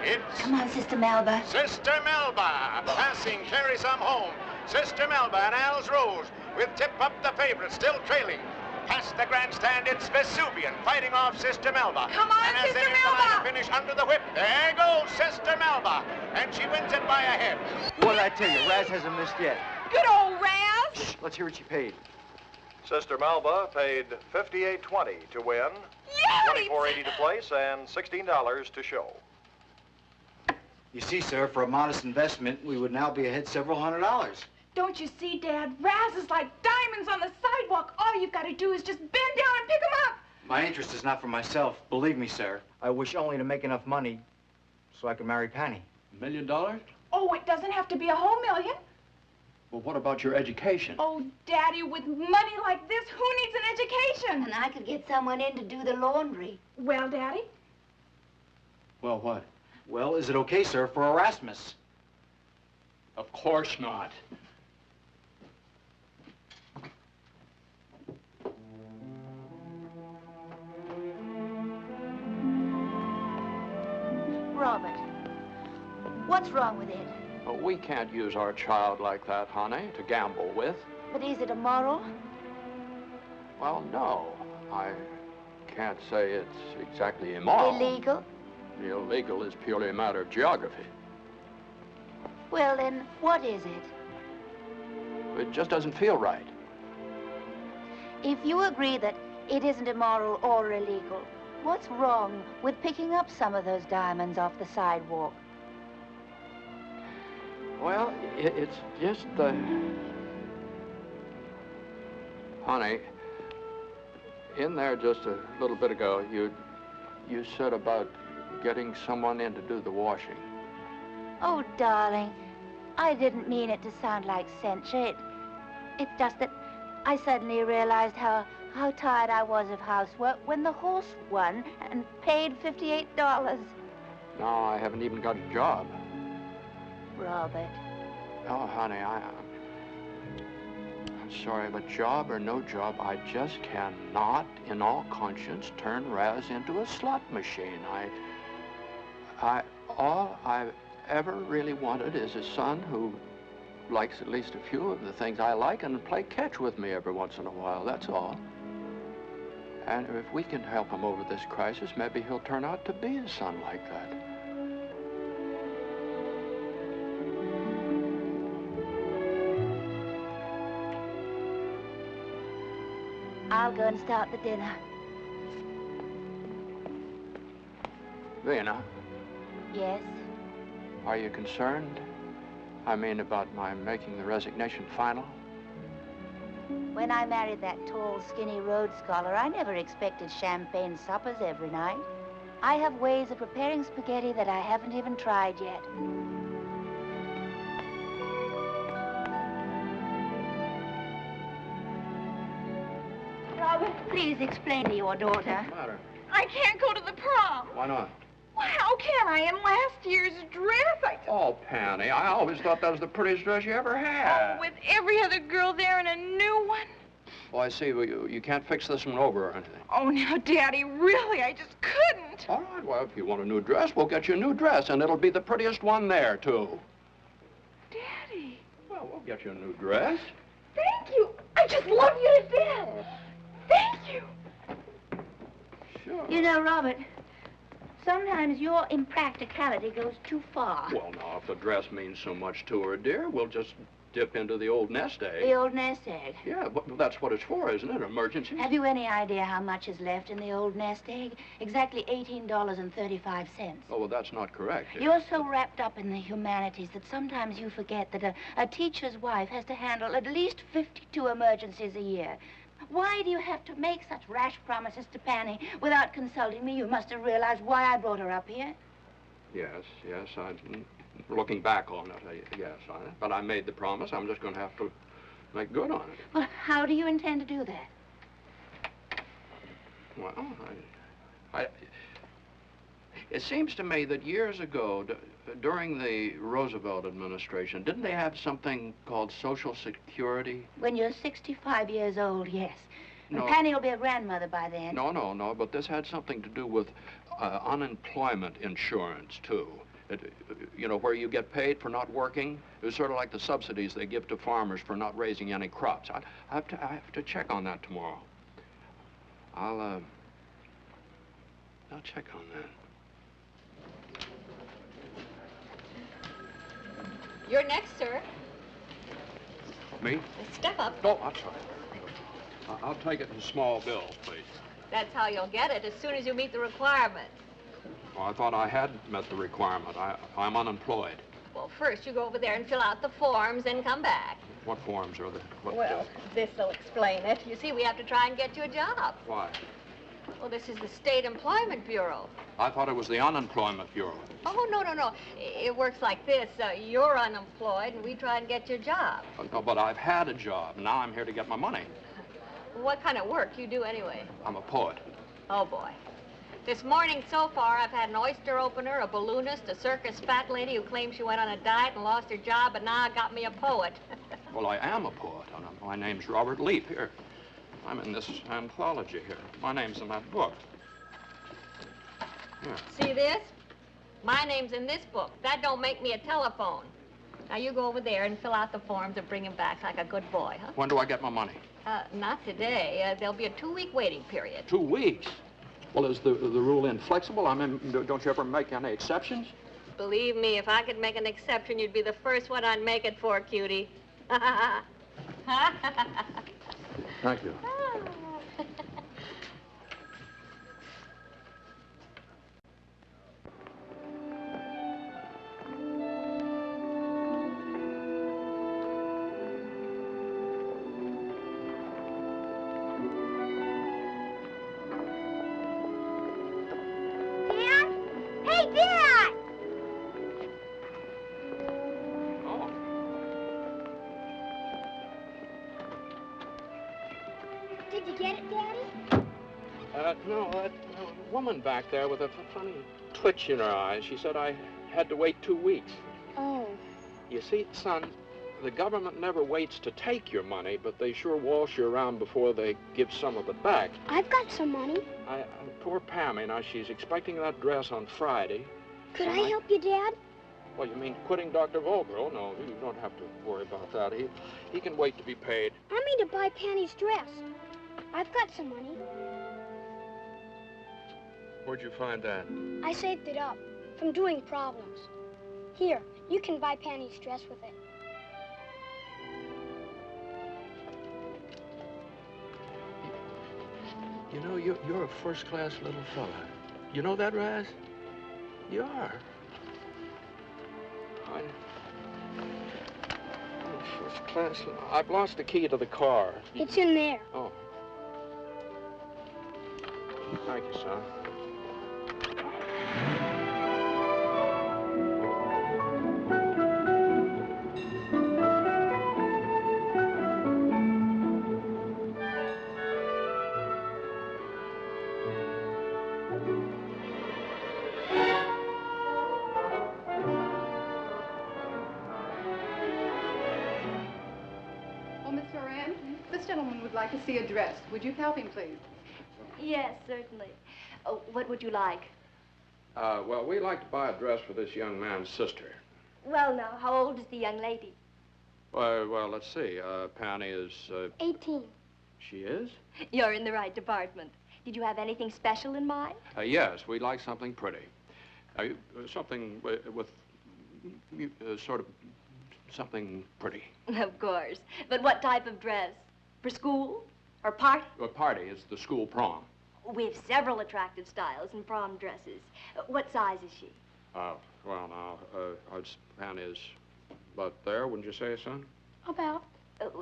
It's... Come on, Sister Melba. Sister Melba passing Carry Some Home. Sister Melba and Al's Rose with Tip Up the favorite still trailing. Past the grandstand, it's Vesuvian fighting off Sister Melba. Come on, and as Sister they make the Melba! line to finish under the whip, there goes Sister Melba. And she wins it by a head. What did I tell you? Raz hasn't missed yet. Good old Raz! Let's hear what she paid. Sister Melba paid $58.20 to win, $24.80 to place, and $16 to show. You see, sir, for a modest investment, we would now be ahead several $100. Don't you see, Dad? Raz is like diamonds on the sidewalk. All you've got to do is just bend down and pick him up. My interest is not for myself. Believe me, sir. I wish only to make enough money so I could marry Penny. $1 million? Oh, it doesn't have to be a whole million. Well, what about your education? Oh, Daddy, with money like this, who needs an education? And I could get someone in to do the laundry. Well, Daddy? Well, what? Well, is it okay, sir, for Erasmus? Of course not. Robert, what's wrong with it? Well, we can't use our child like that, honey, to gamble with. But is it immoral? Well, no. I can't say it's exactly immoral. Illegal? Illegal is purely a matter of geography. Well, then, what is it? It just doesn't feel right. If you agree that it isn't immoral or illegal, what's wrong with picking up some of those diamonds off the sidewalk? Well, it's just the... Honey, in there just a little bit ago, you said about getting someone in to do the washing. Oh, darling, I didn't mean it to sound like censure. It's just that I suddenly realized how tired I was of housework when the horse won and paid $58. Now I haven't even got a job. Robert. Oh, honey, I'm sorry, but job or no job, I just cannot, in all conscience, turn Raz into a slot machine. All I've ever really wanted is a son who likes at least a few of the things I like and play catch with me every once in a while, that's all. And if we can help him over this crisis, maybe he'll turn out to be a son like that. I'll go and start the dinner. Vina, Yes? are you concerned? I mean, about my making the resignation final? When I married that tall, skinny Rhodes Scholar, I never expected champagne suppers every night. I have ways of preparing spaghetti that I haven't even tried yet. Robert, please explain to your daughter. What's the matter? I can't go to the prom. Why not? Well, how can I in last year's dress? Oh, Penny, I always thought that was the prettiest dress you ever had. With every other girl there and a new one. Oh, I see. Well, you can't fix this one over or anything. Oh, now, Daddy, really, I just couldn't. All right, well, if you want a new dress, we'll get you a new dress, and it'll be the prettiest one there, too. Daddy. Well, we'll get you a new dress. Thank you. I just love you to death. Thank you. Sure. You know, Robert, sometimes your impracticality goes too far. Well, now, if the dress means so much to her, dear, we'll just dip into the old nest egg. The old nest egg. Yeah, but that's what it's for, isn't it? Emergency. Have you any idea how much is left in the old nest egg? Exactly $18.35. Oh, well, that's not correct. dear. You're so wrapped up in the humanities that sometimes you forget that a teacher's wife has to handle at least 52 emergencies a year. Why do you have to make such rash promises to Penny without consulting me? You must have realized why I brought her up here. Yes, looking back on it, but I made the promise. I'm just going to have to make good on it. Well, how do you intend to do that? Well, it seems to me that years ago, during the Roosevelt administration, didn't they have something called Social Security? When you're 65 years old, yes. No. And Penny will be a grandmother by then. No, but this had something to do with unemployment insurance, too. Where you get paid for not working. It was sort of like the subsidies they give to farmers for not raising any crops. I have to check on that tomorrow. I'll check on that. You're next, sir. Me? Step up. Oh, I'm sorry. I'll take it in small bills, please. That's how you'll get it as soon as you meet the requirements. Oh, I thought I had met the requirement. I'm unemployed. Well, first you go over there and fill out the forms and come back. What forms are there? Well, this'll explain it. You see, we have to try and get you a job. Why? Well, this is the State Employment Bureau. I thought it was the Unemployment Bureau. Oh, no. It works like this. You're unemployed, and we try and get your job. No, but I've had a job. Now I'm here to get my money. What kind of work you do anyway? I'm a poet. Oh, boy. This morning so far, I've had an oyster opener, a balloonist, a circus fat lady who claims she went on a diet and lost her job, but now I got me a poet. Well, I am a poet. My name's Robert Leaf. Here. I'm in this anthology here. My name's in that book. Here. See this? My name's in this book. That don't make me a telephone. Now, you go over there and fill out the forms and bring them back like a good boy, huh? When do I get my money? Not today. There'll be a 2-week waiting period. 2 weeks? Well, is the rule inflexible? I mean, don't you ever make any exceptions? Believe me, if I could make an exception, you'd be the first one I'd make it for, cutie. Thank you. Did you get it, Daddy? No, that woman back there with a funny twitch in her eyes, she said I had to wait 2 weeks. Oh. You see, son, the government never waits to take your money, but they sure waltz you around before they give some of it back. I've got some money. Poor Pammy, now she's expecting that dress on Friday. Could I help you, Dad? Well, you mean quitting Dr. Volger? Oh, no, you don't have to worry about that. He can wait to be paid. I mean to buy Penny's dress. I've got some money. Where'd you find that? I saved it up from doing problems. Here, you can buy Penny's dress with it. You know, you're a first-class little fella. You know that, Raz? You are? First class. I've lost the key to the car. It's in there. Oh. Thank you, son. Oh, Miss Moran, this gentleman would like to see a dress. Would you help him, please? Yes, certainly. Oh, what would you like? Well, we'd like to buy a dress for this young man's sister. Well, now, how old is the young lady? Well, let's see. Penny is, 18. She is? You're in the right department. Did you have anything special in mind? Yes, we'd like something pretty. Something with sort of something pretty. Of course. But what type of dress? For school? Or party? A party. It's the school prom. We have several attractive styles in prom dresses. What size is she? Well, now, Penny is about there, wouldn't you say, son? About?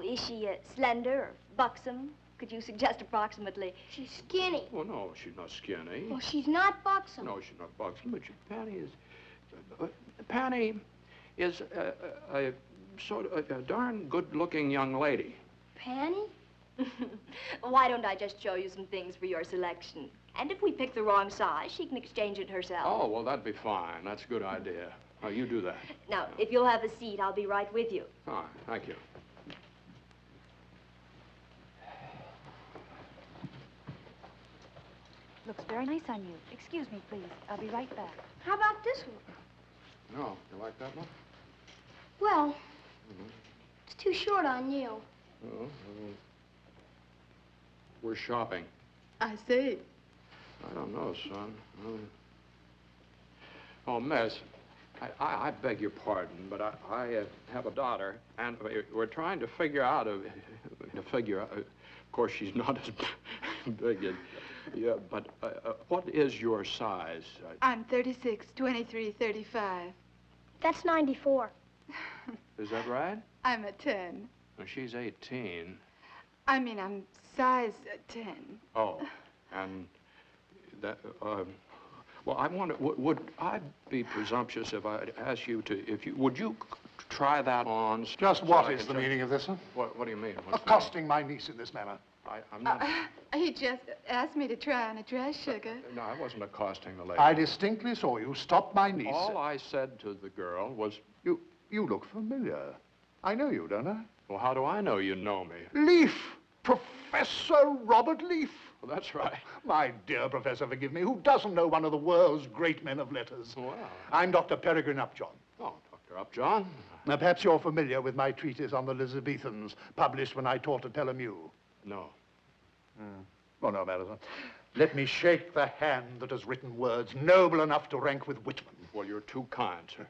Is she slender or buxom? Could you suggest approximately? She's skinny. Well, no, she's not skinny. Well, she's not buxom. No, she's not buxom, but Penny is a sort of a darn good-looking young lady. Penny? Why don't I just show you some things for your selection? And if we pick the wrong size, she can exchange it herself. Oh, well, that'd be fine. That's a good idea. Oh, you do that. Now, if you'll have a seat, I'll be right with you. All right, thank you. Looks very nice on you. Excuse me, please. I'll be right back. How about this one? No, you like that one? Well, it's too short on you. Oh, we're shopping. I see. I don't know, son. Oh, Miss, I beg your pardon, but I have a daughter, and we're trying to figure out, of course, she's not as big as, yeah, but what is your size? I'm 36, 23, 35. That's 94. Is that right? I'm a 10. Well, she's 18. I mean, I'm size 10. Oh, and that, well, I wonder, would I be presumptuous if I asked you to, would you try that on? Just what is the meaning of this, huh? What do you mean? Accosting my niece in this manner. I'm not... He just asked me to try on a dress, sugar. No, I wasn't accosting the lady. I distinctly saw you stop my niece. All I said to the girl was... You look familiar. I know you, don't I? Well, how do I know you know me? Leaf! Professor Robert Leaf. Well, that's right. My dear Professor, forgive me. Who doesn't know one of the world's great men of letters? Wow. I'm Dr. Peregrine Upjohn. Oh, Dr. Upjohn. Now, perhaps you're familiar with my treatise on the Elizabethans, published when I taught at Tellamue. No. Oh, no matter. Let me shake the hand that has written words noble enough to rank with Whitman. Well, you're too kind, sir.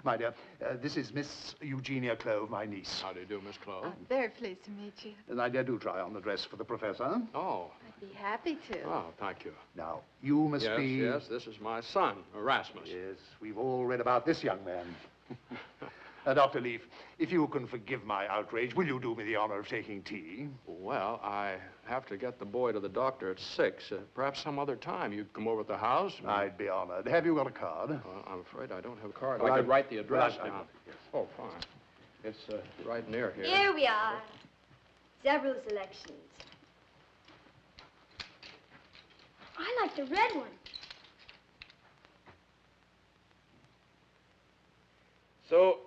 My dear, this is Miss Eugenia Clove, my niece. How do you do, Miss Clove? I'm very pleased to meet you. And I do try on the dress for the professor. Oh. I'd be happy to. Oh, thank you. Now, you must be... Yes, this is my son, Erasmus. Yes, we've all read about this young man. Dr. Leaf, if you can forgive my outrage, will you do me the honor of taking tea? Well, I have to get the boy to the doctor at 6. Perhaps some other time you'd come over to the house. I'd be honored. Have you got a card? I'm afraid I don't have a card. Well, I could write the address well, down. Oh, fine. It's right near here. Here we are. Several selections. I like the red one. So,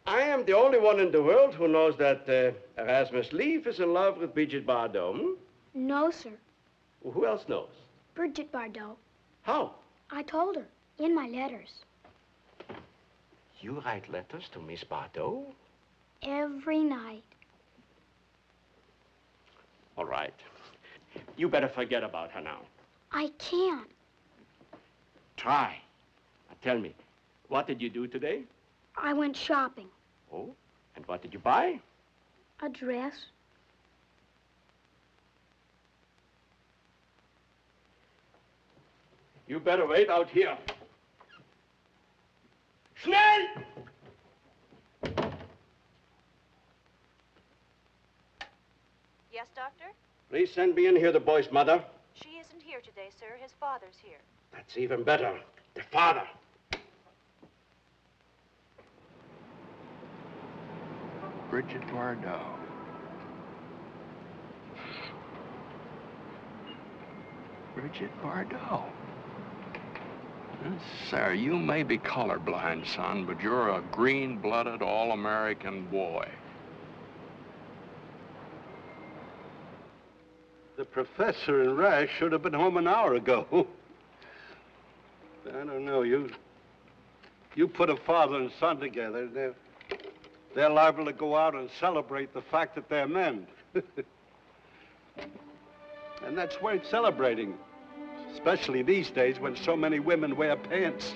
I am the only one in the world who knows that Erasmus Leaf is in love with Bridget Bardot. Hmm? No, sir. Well, who else knows? Bridget Bardot. How? I told her in my letters. You write letters to Miss Bardot? Every night. All right. You better forget about her now. I can't. Try. Now tell me, what did you do today? I went shopping. Oh, and what did you buy? A dress. You better wait out here. Snell! Yes, Doctor? Please send me in here the boy's mother. She isn't here today, sir. His father's here. That's even better. The father. Bridget Bardot. Bridget Bardot. Sir, you may be colorblind, son, but you're a green-blooded, all-American boy. The professor and Rash should have been home an hour ago. I don't know, you put a father and son together, they're liable to go out and celebrate the fact that they're men. And that's worth celebrating, especially these days when so many women wear pants.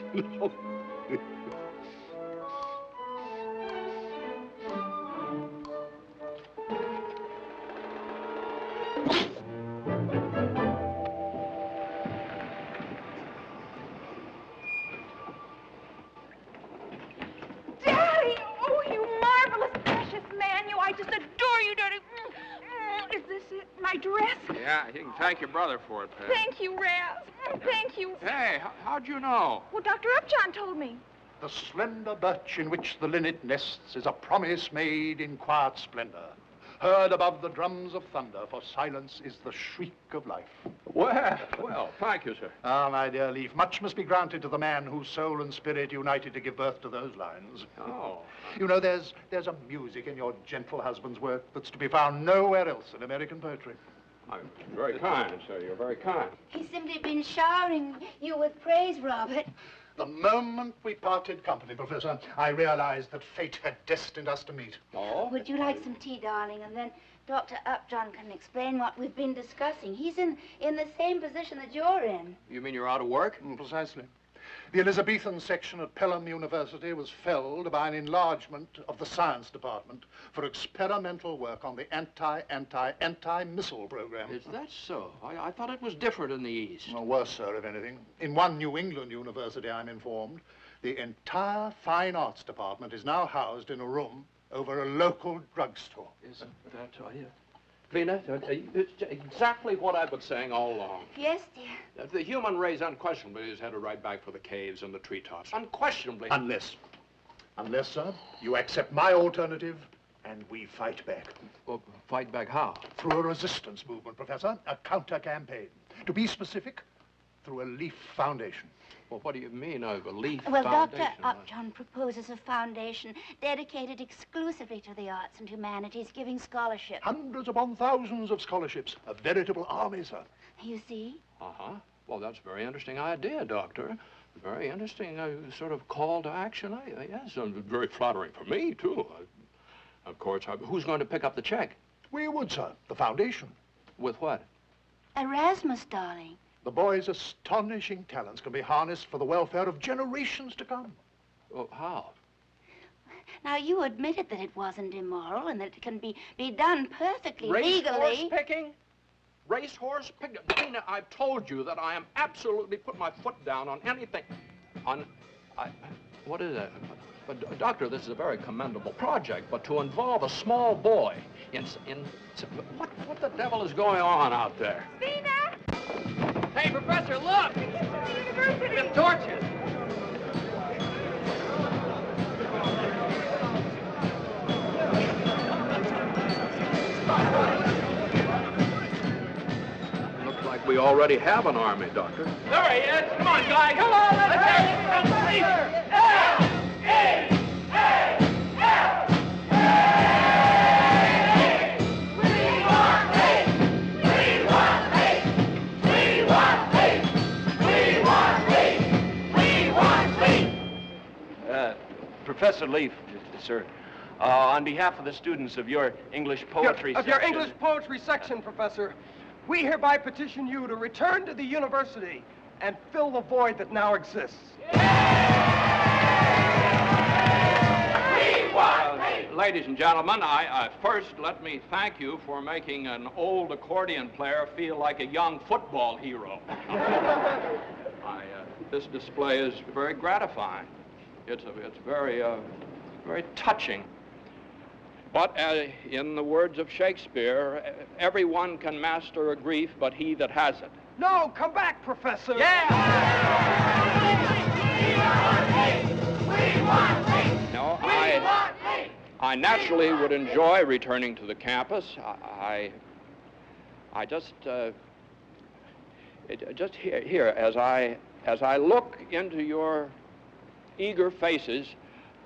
Daddy! Oh, you marvelous, precious man. I just adore you, Daddy. Is this it? My dress? Yeah, you can thank your brother for it, Pat. Thank you, Raz. Thank you. Hey, how'd you know? Well, Dr. Upjohn told me. The slender birch in which the linnet nests is a promise made in quiet splendor. Heard above the drums of thunder, for silence is the shriek of life. Well, thank you, sir. Ah, my dear Leaf, much must be granted to the man whose soul and spirit united to give birth to those lines. Oh. You know, there's a music in your gentle husband's work that's to be found nowhere else in American poetry. I'm very kind, sir. You're very kind. He's simply been showering you with praise, Robert. The moment we parted company, Professor, I realized that fate had destined us to meet. Oh? Would you like some tea, darling? And then Dr. Upjohn can explain what we've been discussing. He's in the same position that you're in. You mean you're out of work? Precisely. The Elizabethan section at Pelham University was felled by an enlargement of the science department for experimental work on the anti-missile program. Is that so? I thought it was different in the East. Well, worse, sir, if anything. In one New England university, I'm informed, the entire fine arts department is now housed in a room over a local drugstore. Isn't that right? Lena, it's exactly what I've been saying all along. Yes, dear. The human race unquestionably is headed right back for the caves and the treetops. Unquestionably. Unless, sir, you accept my alternative and we fight back. Well, fight back how? Through a resistance movement, Professor. A counter-campaign. To be specific, through a Leaf Foundation. Well, what do you mean, a Leaf Well, Foundation? Dr. Upjohn proposes a foundation dedicated exclusively to the arts and humanities, giving scholarships. Hundreds upon thousands of scholarships. A veritable army, sir. You see? Uh-huh. Well, that's a very interesting idea, Doctor. Very interesting sort of call to action. Yes, and very flattering for me, too. Of course, who's going to pick up the check? We would, sir. The foundation. With what? Erasmus, darling. The boy's astonishing talents can be harnessed for the welfare of generations to come. Oh, how? Now, you admitted that it wasn't immoral and that it can be done perfectly legally. Racehorse picking? Racehorse picking? Lena, I've told you that I am absolutely put my foot down on anything. What is it? But, Doctor, this is a very commendable project, but to involve a small boy in what the devil is going on out there? Vina! Hey, Professor, look! With torches! Looks like we already have an army, Doctor. There he is. Come on, guys. Come on, let's go. Professor Leaf, sir, on behalf of the students of your English poetry section... Your English poetry section, Professor, we hereby petition you to return to the university and fill the void that now exists. Ladies and gentlemen, first let me thank you for making an old accordion player feel like a young football hero. This display is very gratifying. It's very, very touching. But in the words of Shakespeare, everyone can master a grief, but he that has it. No, come back, Professor. No, I naturally would enjoy returning to the campus. I just here as I look into your eager faces,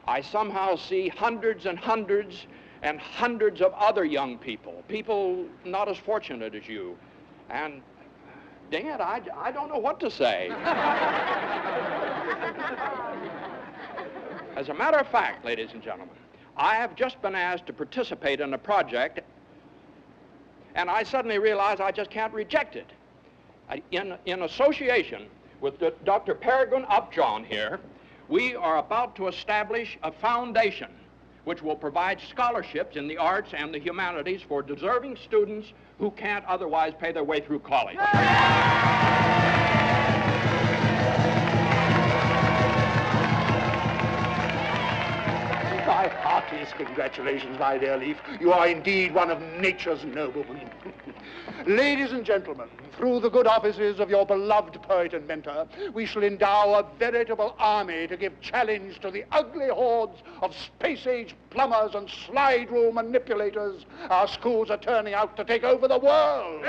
I somehow see hundreds and hundreds and hundreds of other young people not as fortunate as you, and dang it, I don't know what to say. As a matter of fact, ladies and gentlemen, I have just been asked to participate in a project, and I suddenly realize I just can't reject it. In association with Dr. Peregrine Upjohn here, we are about to establish a foundation which will provide scholarships in the arts and the humanities for deserving students who can't otherwise pay their way through college. My heartiest congratulations, my dear Leaf. You are indeed one of nature's noblemen. Ladies and gentlemen, through the good offices of your beloved poet and mentor, we shall endow a veritable army to give challenge to the ugly hordes of space-age plumbers and slide rule manipulators our schools are turning out to take over the world.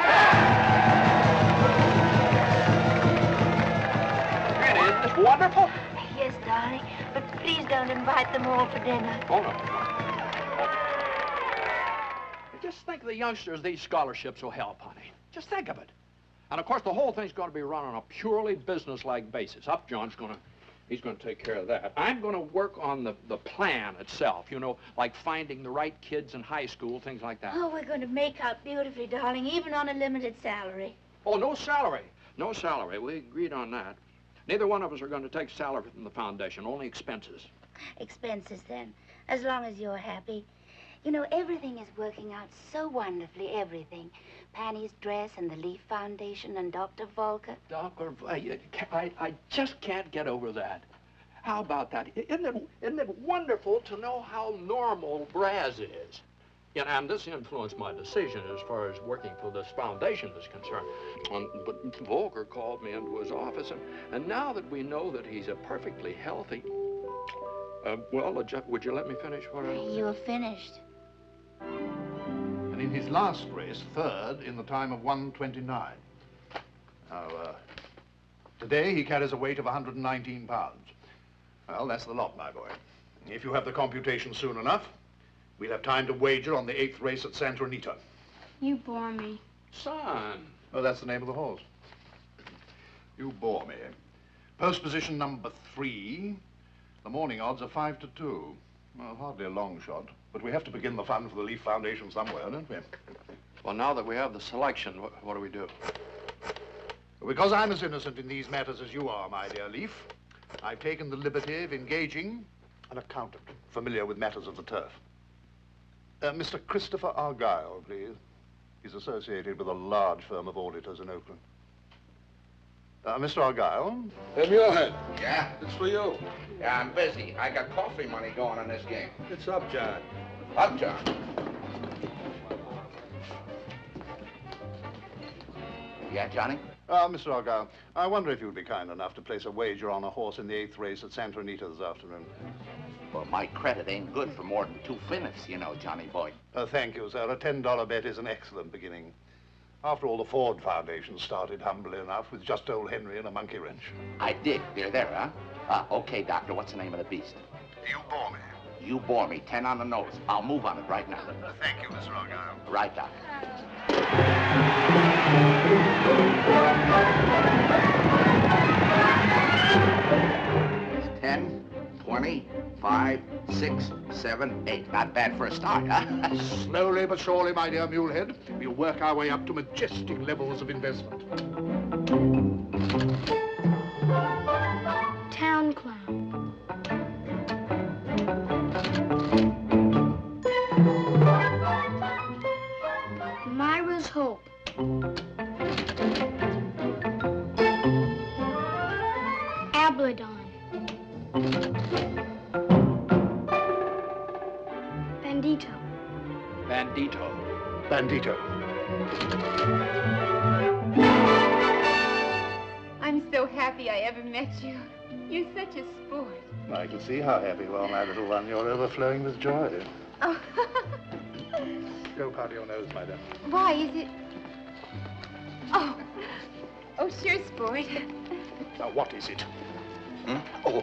Isn't this wonderful? Yes, darling, but please don't invite them all for dinner. Oh, no. Just think of the youngsters these scholarships will help, honey. Just think of it. And, of course, the whole thing's going to be run on a purely business-like basis. Upjohn's he's going to take care of that. I'm going to work on the plan itself, you know, like finding the right kids in high school, things like that. Oh, we're going to make out beautifully, darling, even on a limited salary. Oh, no salary. No salary. We agreed on that. Neither one of us are going to take salary from the foundation, only expenses. Expenses, then, as long as you're happy. You know, everything is working out so wonderfully, everything. Panny's dress and the Leaf Foundation and Dr. Volker. I just can't get over that. How about that? Isn't it wonderful to know how normal Braz is? And this influenced my decision as far as working for this foundation is concerned. But Volker called me into his office, and now that we know that he's a perfectly healthy... would you let me finish what I... You're finished. And in his last race, third in the time of 1:29. Now, today he carries a weight of 119 pounds. Well, that's the lot, my boy. If you have the computation soon enough, we'll have time to wager on the 8th race at Santa Anita. You bore me. Son. Oh, that's the name of the horse. You bore me. Post position number 3. The morning odds are 5-2. Well, hardly a long shot, but we have to begin the fun for the Leaf Foundation somewhere, don't we? Well, now that we have the selection, what do we do? Because I'm as innocent in these matters as you are, my dear Leaf, I've taken the liberty of engaging an accountant familiar with matters of the turf. Mr. Christopher Argyle, please. He's associated with a large firm of auditors in Oakland. Mr. Argyle? Muirhead. Yeah? It's for you. Yeah, I'm busy. I got coffee money going on this game. It's up, John. Up, John. Yeah, Johnny? Mr. Argyle, I wonder if you'd be kind enough to place a wager on a horse in the 8th race at Santa Anita this afternoon. Well, my credit ain't good for more than 2 finiffs, you know, Johnny boy. Thank you, sir. A $10 bet is an excellent beginning. After all, the Ford Foundation started humbly enough with just old Henry and a monkey wrench. I did. You're there, huh? Okay, Doctor, what's the name of the beast? You bore me. You bore me. 10 on the nose. I'll move on it right now. Thank you, Mr. Argyle. Right, Doctor. 10, 20, 5, 6, 7, 8. Not bad for a start, huh? Slowly but surely, my dear Mulehead, we'll work our way up to majestic levels of investment. Town clown. Myra's Hope. Abladon. Bandito. Bandito. Bandito. I'm so happy I ever met you. You're such a sport. I can see how happy you are, my little one. You're overflowing with joy. Oh. Go powder your nose, my dear. Why is it? Oh. Oh, sure, sport. Now, what is it? Oh,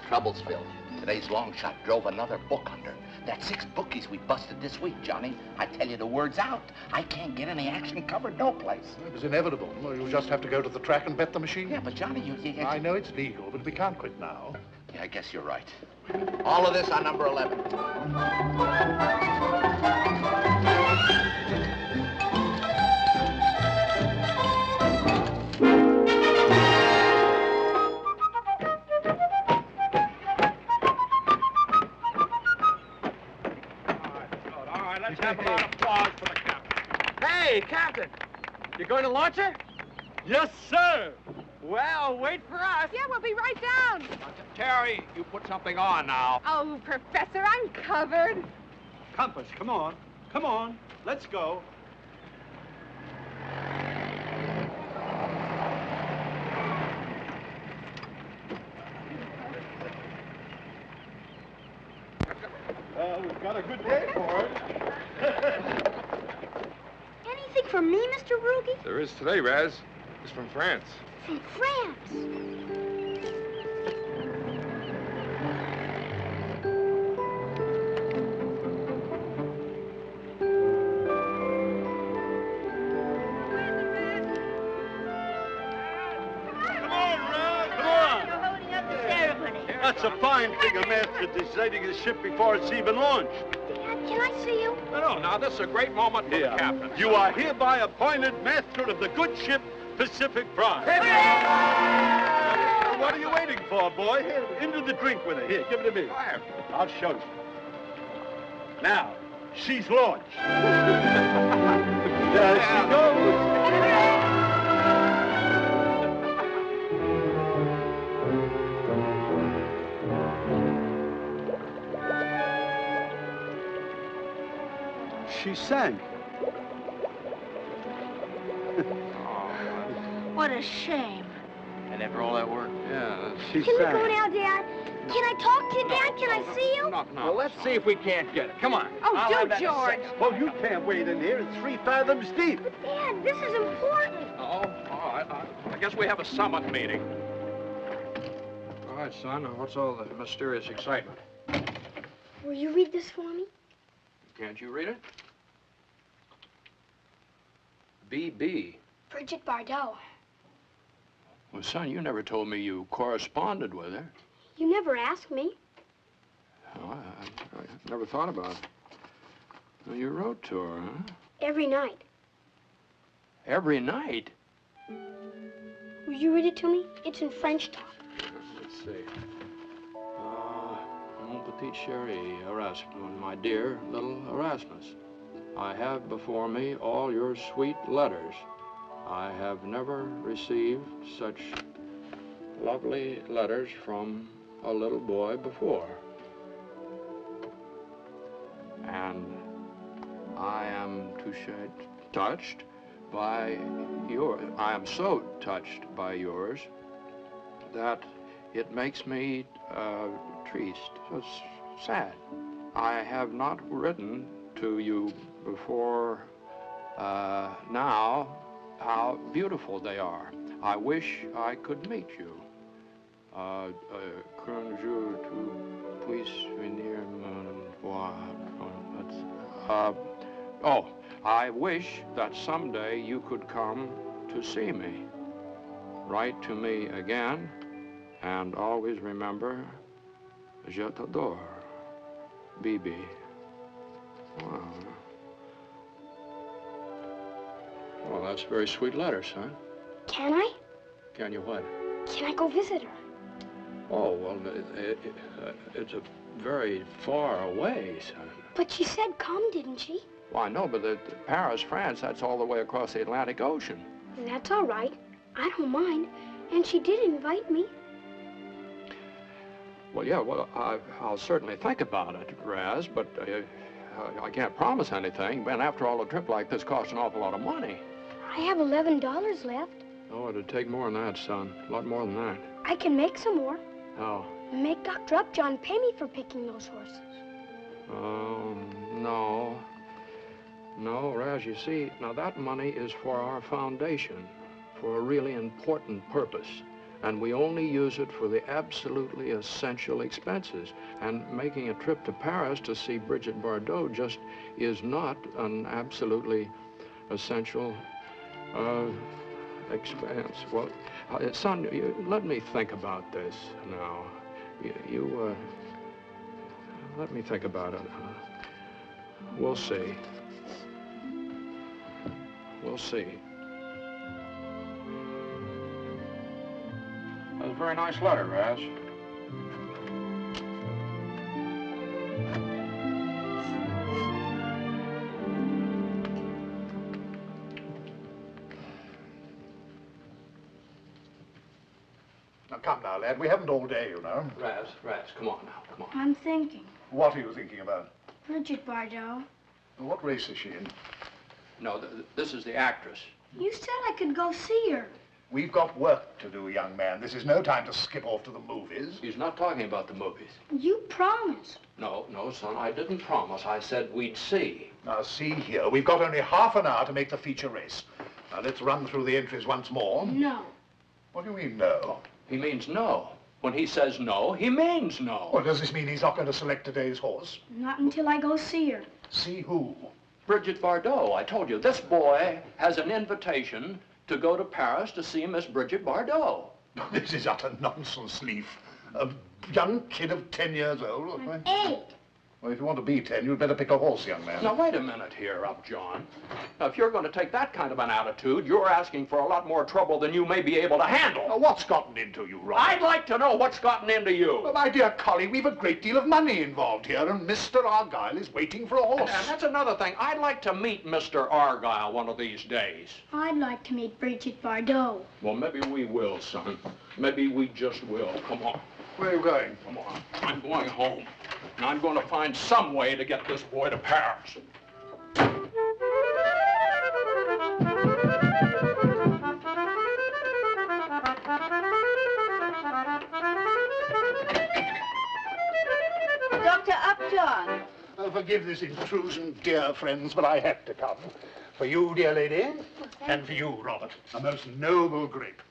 trouble's filled. Today's long shot drove another book under. That's 6 bookies we busted this week, Johnny. I tell you, the word's out. I can't get any action covered no place. It was inevitable. Well, you'll just have to go to the track and bet the machine. Yeah, but Johnny, you... I know it's legal, but we can't quit now. Yeah, I guess you're right. All of this on number 11. Let's have a round of applause for the captain. Hey, Captain! You going to launch her? Yes, sir. Well, wait for us. Yeah, we'll be right down. Terry, you put something on now. Oh, Professor, I'm covered. Compass, come on. Come on. Let's go. We've got a good day for it. Anything for me, Mr. Rugy? There is today, Raz. It's from France. From France? That's a fine thing a master designing the ship before it's even launched. Dad, can I see you? No, now this is a great moment for the captain. You are hereby appointed master of the good ship Pacific Pride. What are you waiting for, boy? Here, into the drink with her. Here, give it to me. I'll show you. Now, she's launched. There she goes. She sank. What a shame. And after all that work? Yeah, Can we go now, Dad? Can I talk to you, Dad? Can I see you? No. Well, let's see if we can't get it. Come on. Oh, I'll do, have that in a George. second. Well, you can't wait in here. It's 3 fathoms deep. Dad, this is important. Oh, all right. I guess we have a summit meeting. All right, son. What's all the mysterious excitement? Will you read this for me? Can't you read it? B.B. Bridget Bardot. Well, son, you never told me you corresponded with her. You never asked me. Oh, I never thought about it. Well, you wrote to her, huh? Every night. Every night? Will you read it to me? It's in French talk. Let's see. Mon petit chéri, Erasmus, my dear little Erasmus. I have before me all your sweet letters. I have never received such lovely letters from a little boy before. And I am touched by I am so touched by yours that it makes me triste, so sad. I have not written to you before now how beautiful they are. I wish I could meet you. Qu'un jour tu puisses venir me voir. Oh, I wish that someday you could come to see me. Write to me again, and always remember, je t'adore, B.B. Wow. Well, that's very sweet letters, son. Can I? Can you what? Can I go visit her? Oh, well, it's a very far away, son. But she said come, didn't she? Well, I know, but Paris, France, that's all the way across the Atlantic Ocean. That's all right. I don't mind. And she did invite me. Well, yeah, well, I'll certainly think about it, Raz, but I can't promise anything. And after all, a trip like this costs an awful lot of money. I have $11 left. Oh, it'd take more than that, son. A lot more than that. I can make some more. How? Make Dr. Upjohn pay me for picking those horses. Oh, no. No, Raz, you see, now that money is for our foundation, for a really important purpose. And we only use it for the absolutely essential expenses. And making a trip to Paris to see Brigitte Bardot just is not an absolutely essential expense. Well, son, let me think about this now. Let me think about it. We'll see. We'll see. That was a very nice letter, Raz. Now, come now, lad. We haven't all day, you know. Raz, come on now, come on. I'm thinking. What are you thinking about? Brigitte Bardot. What race is she in? No, this is the actress. You said I could go see her. We've got work to do, young man. This is no time to skip off to the movies. He's not talking about the movies. You promised. No, son, I didn't promise. I said we'd see. Now, see here. We've got only half an hour to make the feature race. Now, let's run through the entries once more. No. What do you mean, no? He means no. When he says no, he means no. Well, does this mean he's not going to select today's horse? Not until I go see her. See who? Brigitte Bardot. I told you, this boy has an invitation to go to Paris to see Miss Brigitte Bardot. This is utter nonsense, Leaf. A young kid of 10 years old. I'm 8. Well, if you want to be 10, you'd better pick a horse, young man. Now, wait a minute here, Upjohn. Now, if you're going to take that kind of an attitude, you're asking for a lot more trouble than you may be able to handle. Now, what's gotten into you, Robert? I'd like to know what's gotten into you. Well, my dear colleague, we've a great deal of money involved here, and Mr. Argyle is waiting for a horse. And that's another thing. I'd like to meet Mr. Argyle one of these days. I'd like to meet Brigitte Bardot. Well, maybe we will, son. Maybe we just will. Come on. Where are you going? Come on. I'm going home. And I'm going to find some way to get this boy to Paris. Dr. Upjohn. Forgive this intrusion, dear friends, but I had to come. For you, dear lady, and for you, Robert. A most noble grape.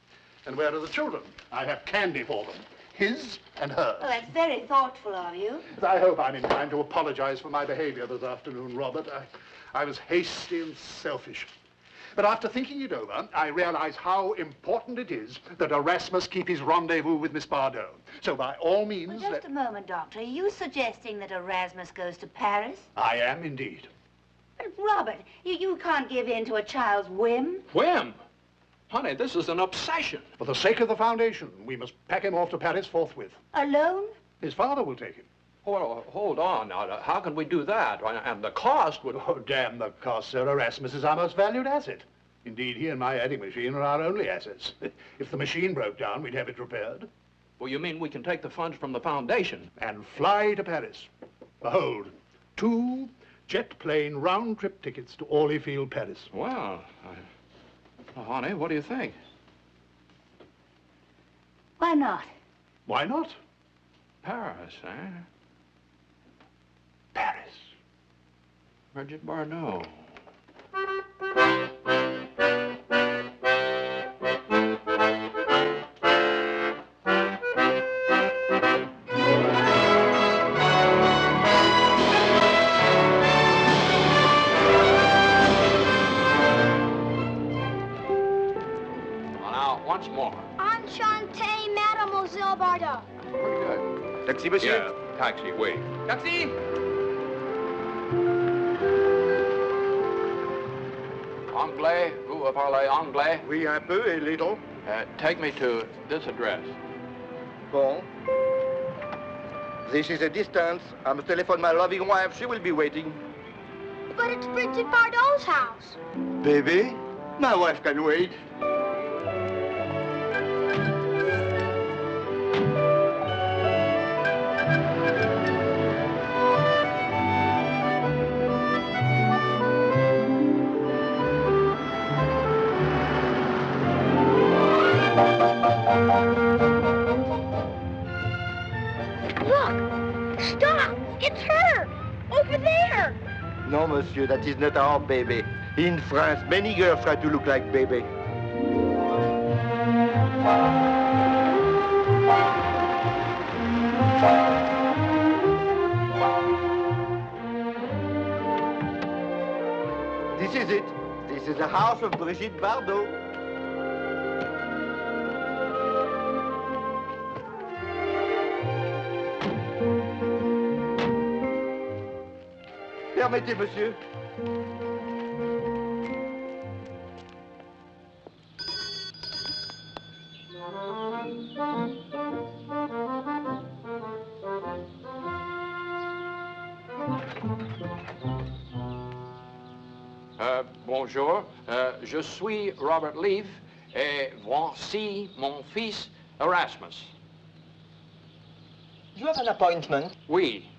And where are the children? I have candy for them. His and hers. Well, that's very thoughtful of you. I hope I'm in time to apologize for my behavior this afternoon, Robert. I was hasty and selfish. But after thinking it over, I realize how important it is that Erasmus keep his rendezvous with Miss Bardot. So by all means... Well, just a moment, Doctor. Are you suggesting that Erasmus goes to Paris? I am indeed. But, Robert, you can't give in to a child's whim. Whim? Honey, this is an obsession. For the sake of the foundation, we must pack him off to Paris forthwith. Alone? His father will take him. Hold on now. How can we do that? And the cost would... Oh, damn the cost, sir. Erasmus is our most valued asset. Indeed, he and my adding machine are our only assets. If the machine broke down, we'd have it repaired. Well, you mean we can take the funds from the foundation? And fly to Paris. Behold, 2 jet plane round-trip tickets to Orly Field, Paris. Well, honey, what do you think? Why not? Why not? Paris, eh? Paris. Brigitte Bardot. Once more. Enchanté, Mademoiselle Bardot. Pretty good. Taxi, monsieur? Yeah, taxi, wait. Taxi! Anglais, vous parlez anglais? Oui, un peu, a little. Take me to this address. Bon. This is a distance. I must telephone my loving wife. She will be waiting. But it's Brigitte Bardot's house. Baby, my wife can wait. No, monsieur, that is not our baby. In France, many girls try to look like baby. This is it. This is the house of Brigitte Bardot. Permettez, monsieur. Bonjour, je suis Robert Leaf, et voici mon fils Erasmus. You have an appointment? Oui.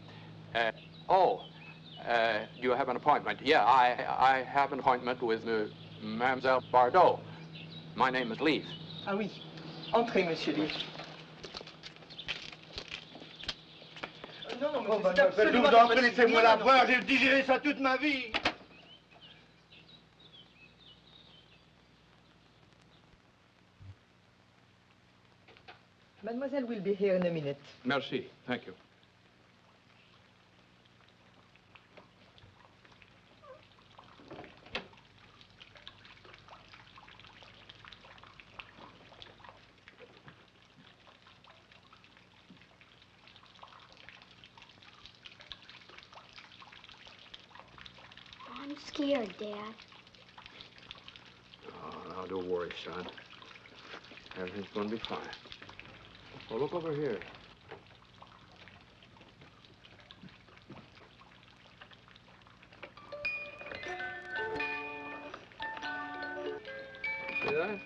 You have an appointment? Yeah, I have an appointment with Mademoiselle Bardot. My name is Leaf. Ah oui. Entrez, monsieur Leaf. Non, mais c'est absolument... Je vous en prie, laissez-moi la voir, j'ai digéré ça toute ma vie. Mademoiselle will be here in a minute. Merci, thank you. I'm scared, Dad. Oh, now don't worry, son. Everything's going to be fine. Well, look over here. See that?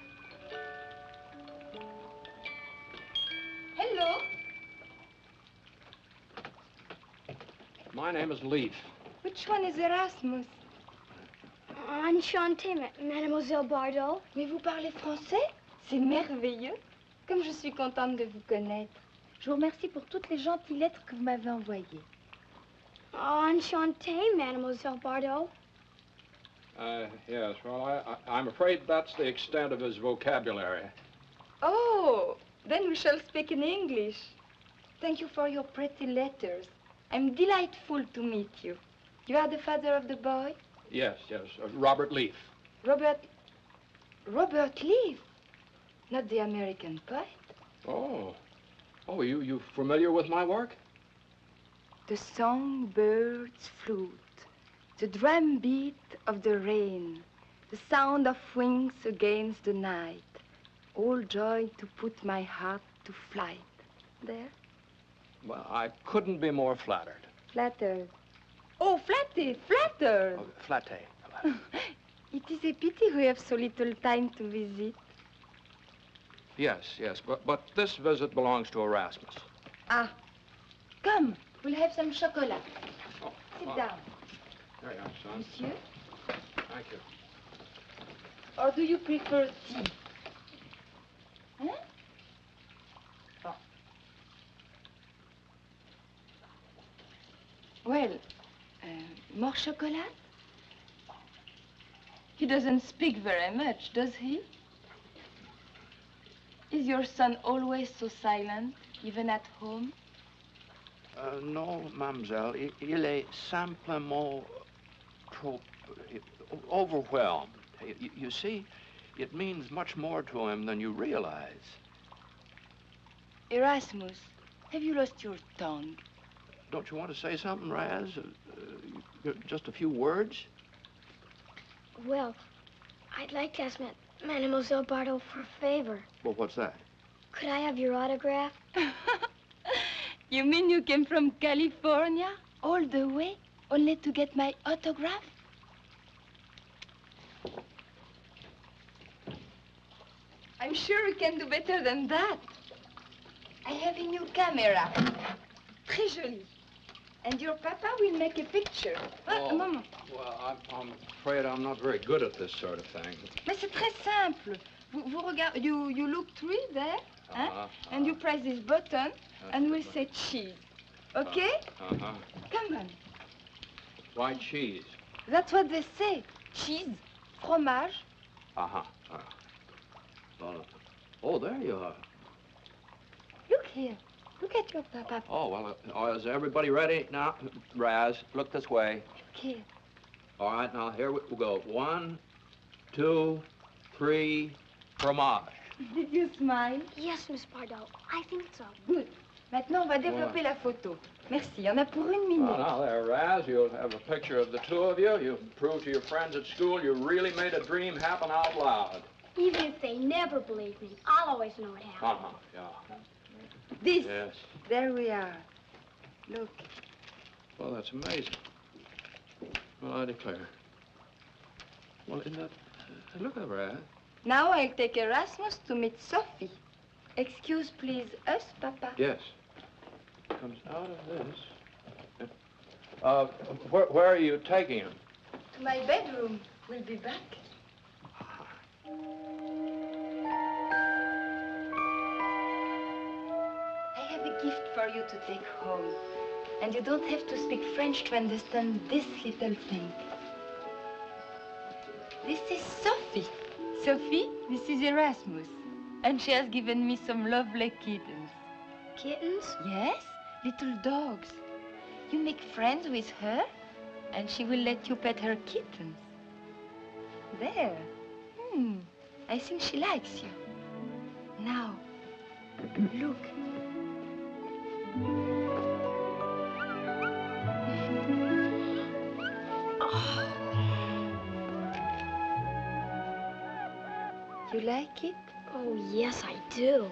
Hello. My name is Leaf. Which one is Erasmus? Enchanté, Mademoiselle Bardot. Mais vous parlez français? C'est merveilleux. Comme je suis contente de vous connaître. Je vous remercie pour toutes les gentilles lettres que vous m'avez envoyées. Enchanté, Mademoiselle Bardot. Yes, well, I'm afraid that's the extent of his vocabulary. Oh, then we shall speak in English. Thank you for your pretty letters. I'm delightful to meet you. You are the father of the boy? Yes, Robert Leaf. Robert Leaf? Not the American poet? Oh, you familiar with my work? The songbird's flute, the drum beat of the rain, the sound of wings against the night, all joy to put my heart to flight. There? Well, I couldn't be more flattered. Flattered. Oh, flattered. Oh, flatté. It is a pity we have so little time to visit. Yes, but this visit belongs to Erasmus. Ah, come, we'll have some chocolate. Oh, Sit down. There you are, son. Monsieur? Thank you. Or do you prefer tea? Huh? Oh. Well, more chocolate? He doesn't speak very much, does he? Is your son always so silent, even at home? No, mademoiselle. Il est simplement trop overwhelmed. You see, it means much more to him than you realize. Erasmus, have you lost your tongue? Don't you want to say something, Raz? Just a few words? Well, I'd like to ask Mademoiselle Bardot for a favor. Well, what's that? Could I have your autograph? You mean you came from California, all the way, only to get my autograph? I'm sure you can do better than that. I have a new camera. Très jolie. And your papa will make a picture. Oh, Maman. Well, I'm afraid I'm not very good at this sort of thing. Mais c'est très simple. Vous regardez, you look through it there, and you press this button, and we'll say cheese. Okay? Uh-huh. Come on. Why cheese? That's what they say. Cheese, fromage. Uh-huh. Oh, there you are. Look here. Look at your papa. Oh, well, is everybody ready? Now, Raz, look this way. Look here. All right, now, here we go. 1, 2, 3, fromage. Did you smile? Yes, Miss Bardot. I think so. Good. Maintenant, on va développer la photo. Merci. Il y en a pour 1 minute. Well, now, there, Raz, you'll have a picture of the two of you. You've proved to your friends at school you really made a dream happen out loud. Even if they never believe me, I'll always know it happened. Uh-huh, yeah. This. Yes. There we are. Look. Well, that's amazing. Well, I declare. Well, isn't that... look at Raz. Now I'll take Erasmus to meet Sophie. Excuse, please, us, Papa? Yes. Comes out of this. Where are you taking him? To my bedroom. We'll be back. I have a gift for you to take home. And you don't have to speak French to understand this little thing. This is Sophie. Sophie, this is Erasmus. And she has given me some lovely kittens. Kittens? Yes, little dogs. You make friends with her, and she will let you pet her kittens. There. I think she likes you. Now, look. You like it? Oh, yes, I do.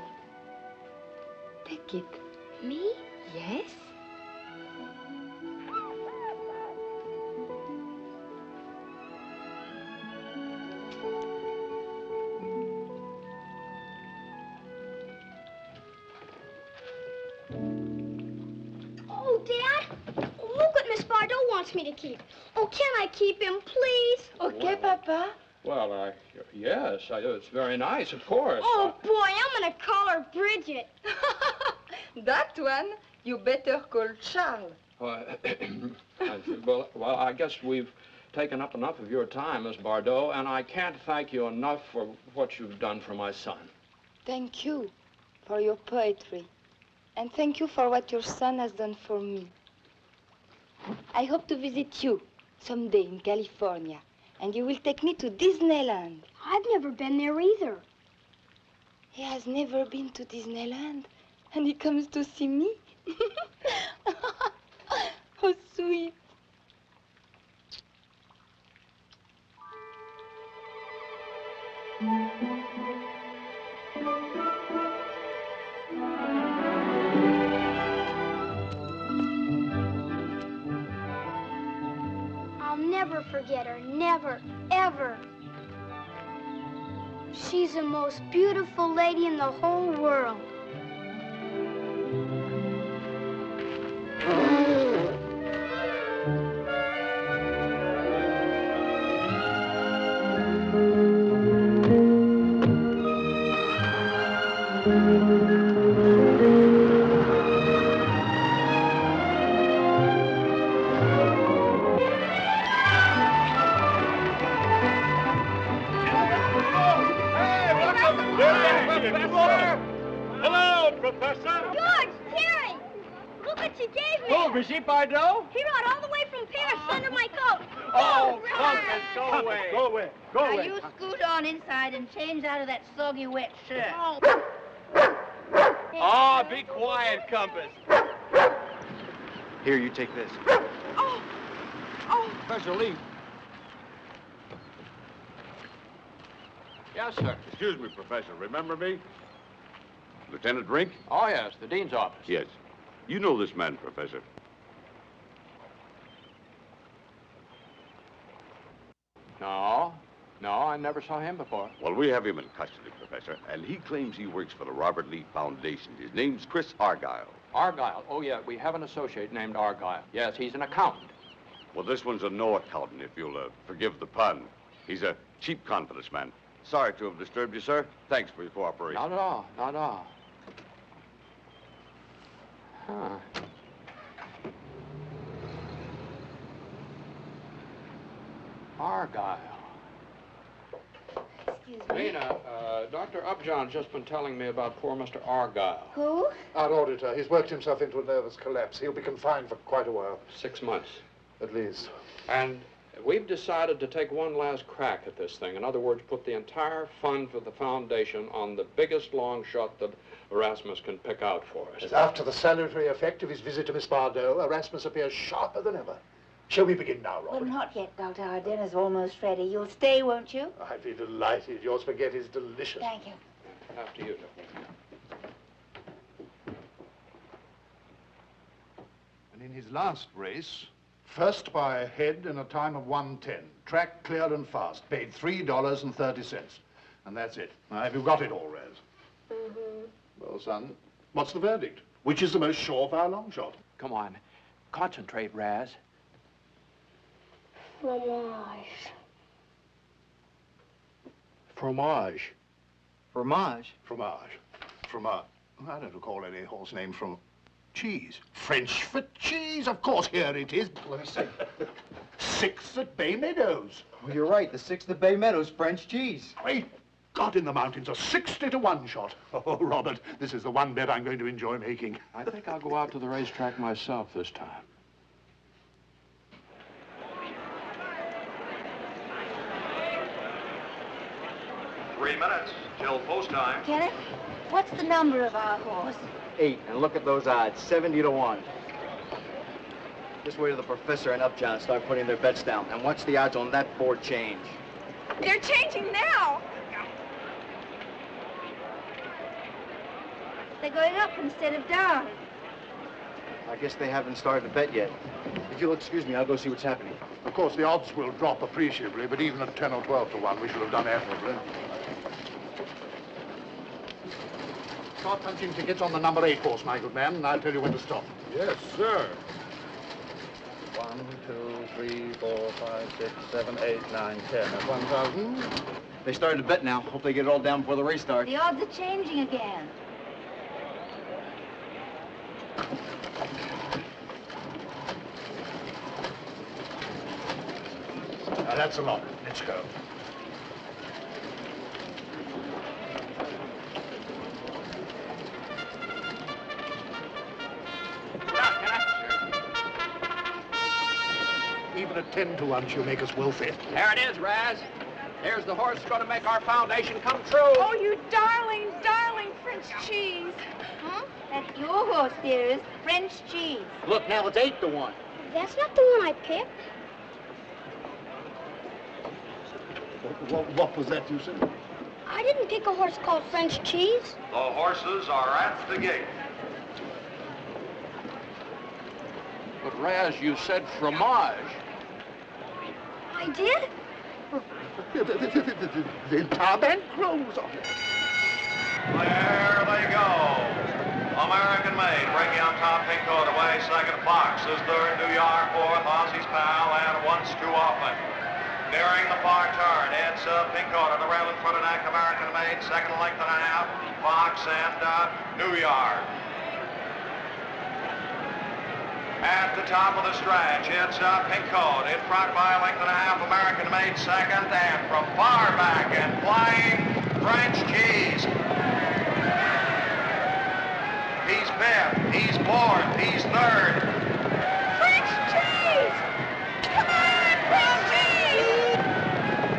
Take it. Me? Yes. Oh, Dad, look what Miss Bardot wants me to keep. Oh, can I keep him, please? Okay, Papa. Well, yes, it's very nice, of course. Oh, boy, I'm going to call her Bridget. That one, you better call Charles. Well, I guess we've taken up enough of your time, Miss Bardot, and I can't thank you enough for what you've done for my son. Thank you for your poetry. And thank you for what your son has done for me. I hope to visit you someday in California. And you will take me to Disneyland. I've never been there either. He has never been to Disneyland, and he comes to see me. How sweet. I'll never forget her, never, ever. She's the most beautiful lady in the whole world. Hello, Professor. George, Terry, look what you gave me. Oh, Brigitte Bardot? He rode all the way from Paris under my coat. Oh, Compass, go away. Go away. Go Now, away. you scoot on inside and change out of that soggy, wet shirt. Oh, be quiet, Compass. Here, you take this. Oh. Professor Lee. Yes, sir. Excuse me, Professor. Remember me? Lieutenant Rink? Oh, yes, the dean's office. Yes. You know this man, Professor. No, I never saw him before. Well, we have him in custody, Professor, and he claims he works for the Robert Lee Foundation. His name's Chris Argyle. Argyle. Oh, yeah, we have an associate named Argyle. Yes, he's an accountant. Well, this one's a no accountant, if you'll forgive the pun. He's a cheap confidence man. Sorry to have disturbed you, sir. Thanks for your cooperation. Not at all, not at all. Huh. Argyle. Excuse me. Lena, Dr. Upjohn's just been telling me about poor Mr. Argyle. Who? Our auditor. He's worked himself into a nervous collapse. He'll be confined for quite a while. 6 months. At least. And we've decided to take one last crack at this thing. In other words, put the entire fund for the foundation on the biggest long shot that Erasmus can pick out for us. As after the salutary effect of his visit to Miss Bardot, Erasmus appears sharper than ever. Shall we begin now, Robert? Well, not yet, Doctor. Our dinner's almost ready. You'll stay, won't you? I'd be delighted. Your spaghetti is delicious. Thank you. After you, Doctor. And in his last race, first by a head in a time of 1:10. Track clear and fast. Paid $3.30. And that's it. Now, have you got it all, Raz? Well, son, what's the verdict? Which is the most surefire long shot? Come on. Concentrate, Raz. Fromage. Fromage. Fromage? Fromage. Fromage. I don't recall any horse name from cheese. French for cheese, of course. Here it is. Let me see. 6th at Bay Meadows. Well, you're right. The 6th at Bay Meadows, French cheese. Great God in the mountains, a 60-to-1 shot. Oh, Robert, this is the one bet I'm going to enjoy making. I think I'll go out to the racetrack myself this time. Three minutes till post time. Kenneth, what's the number of our horse? 8. And look at those odds, 70-to-1. Just wait till the professor and Upjohn start putting their bets down. And watch the odds on that board change. They're changing now. They're going up instead of down. I guess they haven't started to bet yet. If you'll excuse me, I'll go see what's happening. Of course, the odds will drop appreciably, but even at 10 or 12-to-1, we should have done admirably. Start punching tickets on the number 8 horse, my good man, and I'll tell you when to stop. Yes, sir. 1, 2, 3, 4, 5, 6, 7, 8, 9, 10. At 1,000. They started to bet now. Hope they get it all down before the race starts. The odds are changing again. Now, that's a lot. Let's go. Even at 10-to-1, she'll make us wealthy. There it is, Raz. Here's the horse that's going to make our foundation come true. Oh, you darling, darling French cheese. Huh? That's your horse, dearest. French cheese. Look, now it's 8-to-1. That's not the one I picked. What was that you said? I didn't pick a horse called French cheese. The horses are at the gate. But, Raz, you said fromage. I did? The entire bank grows on it. There they go. American Made, breaking on top, Pink Coat away, second Fox is third, New York, fourth, Aussie's Pal, and Once Too Often. Nearing the far turn, it's Pink Coat on the rail in front of neck, American Made, second length and a half, Fox and New York. At the top of the stretch, it's Pink Coat. In front by a length and a half, American Made second, and from far back and flying, French Cheese. He's fifth, he's fourth, he's third. French cheese! Come on, French cheese!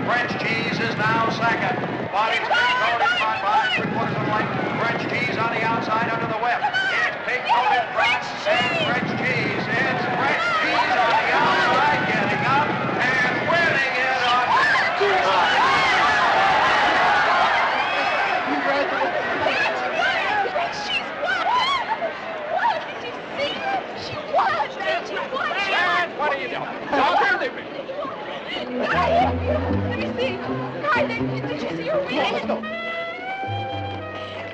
French Cheese is now second. But it's Pink Coat in front by 3/4 of a length. French Cheese on the outside under the whip. It's Pink Coat in front and French Cheese. It's French Cheese on the outside, getting up and winning it on French cheese won! What? Did you see her? She won! She won! Dad, what are you doing? Don't hurt me. Let me see. Guy, did you see her win? Let's go.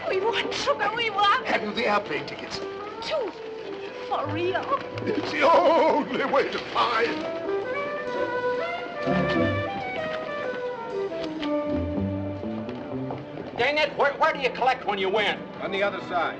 We won, Sugar, we won. Have you the airplane tickets? 2. For real? It's the only way to find. Dang it, where do you collect when you win? On the other side.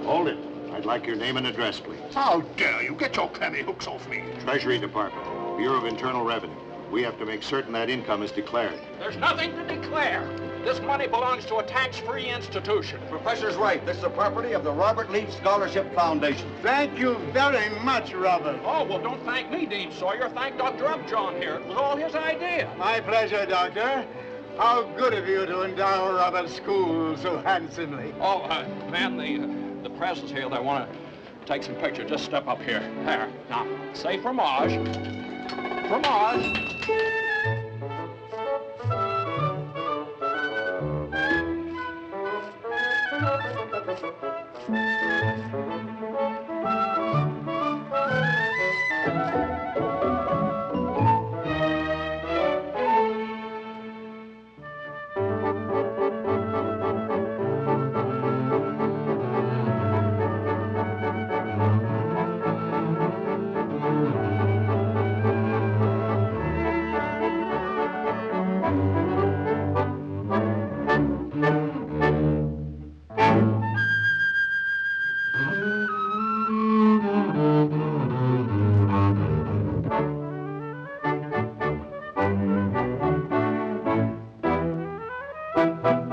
Hold it. I'll I'd like your name and address, please. How dare you? Get your clammy hooks off me. Treasury Department, Bureau of Internal Revenue. We have to make certain that income is declared. There's nothing to declare. This money belongs to a tax-free institution. Professor's right. This is the property of the Robert Leaf Scholarship Foundation. Thank you very much, Robert. Oh, well, don't thank me, Dean Sawyer. Thank Dr. Upjohn here. It was all his idea. My pleasure, Doctor. How good of you to endow Robert's school so handsomely. Oh, man, the press is here. They want to take some pictures. Just step up here. There. Now, say fromage. Fromage. Thank you.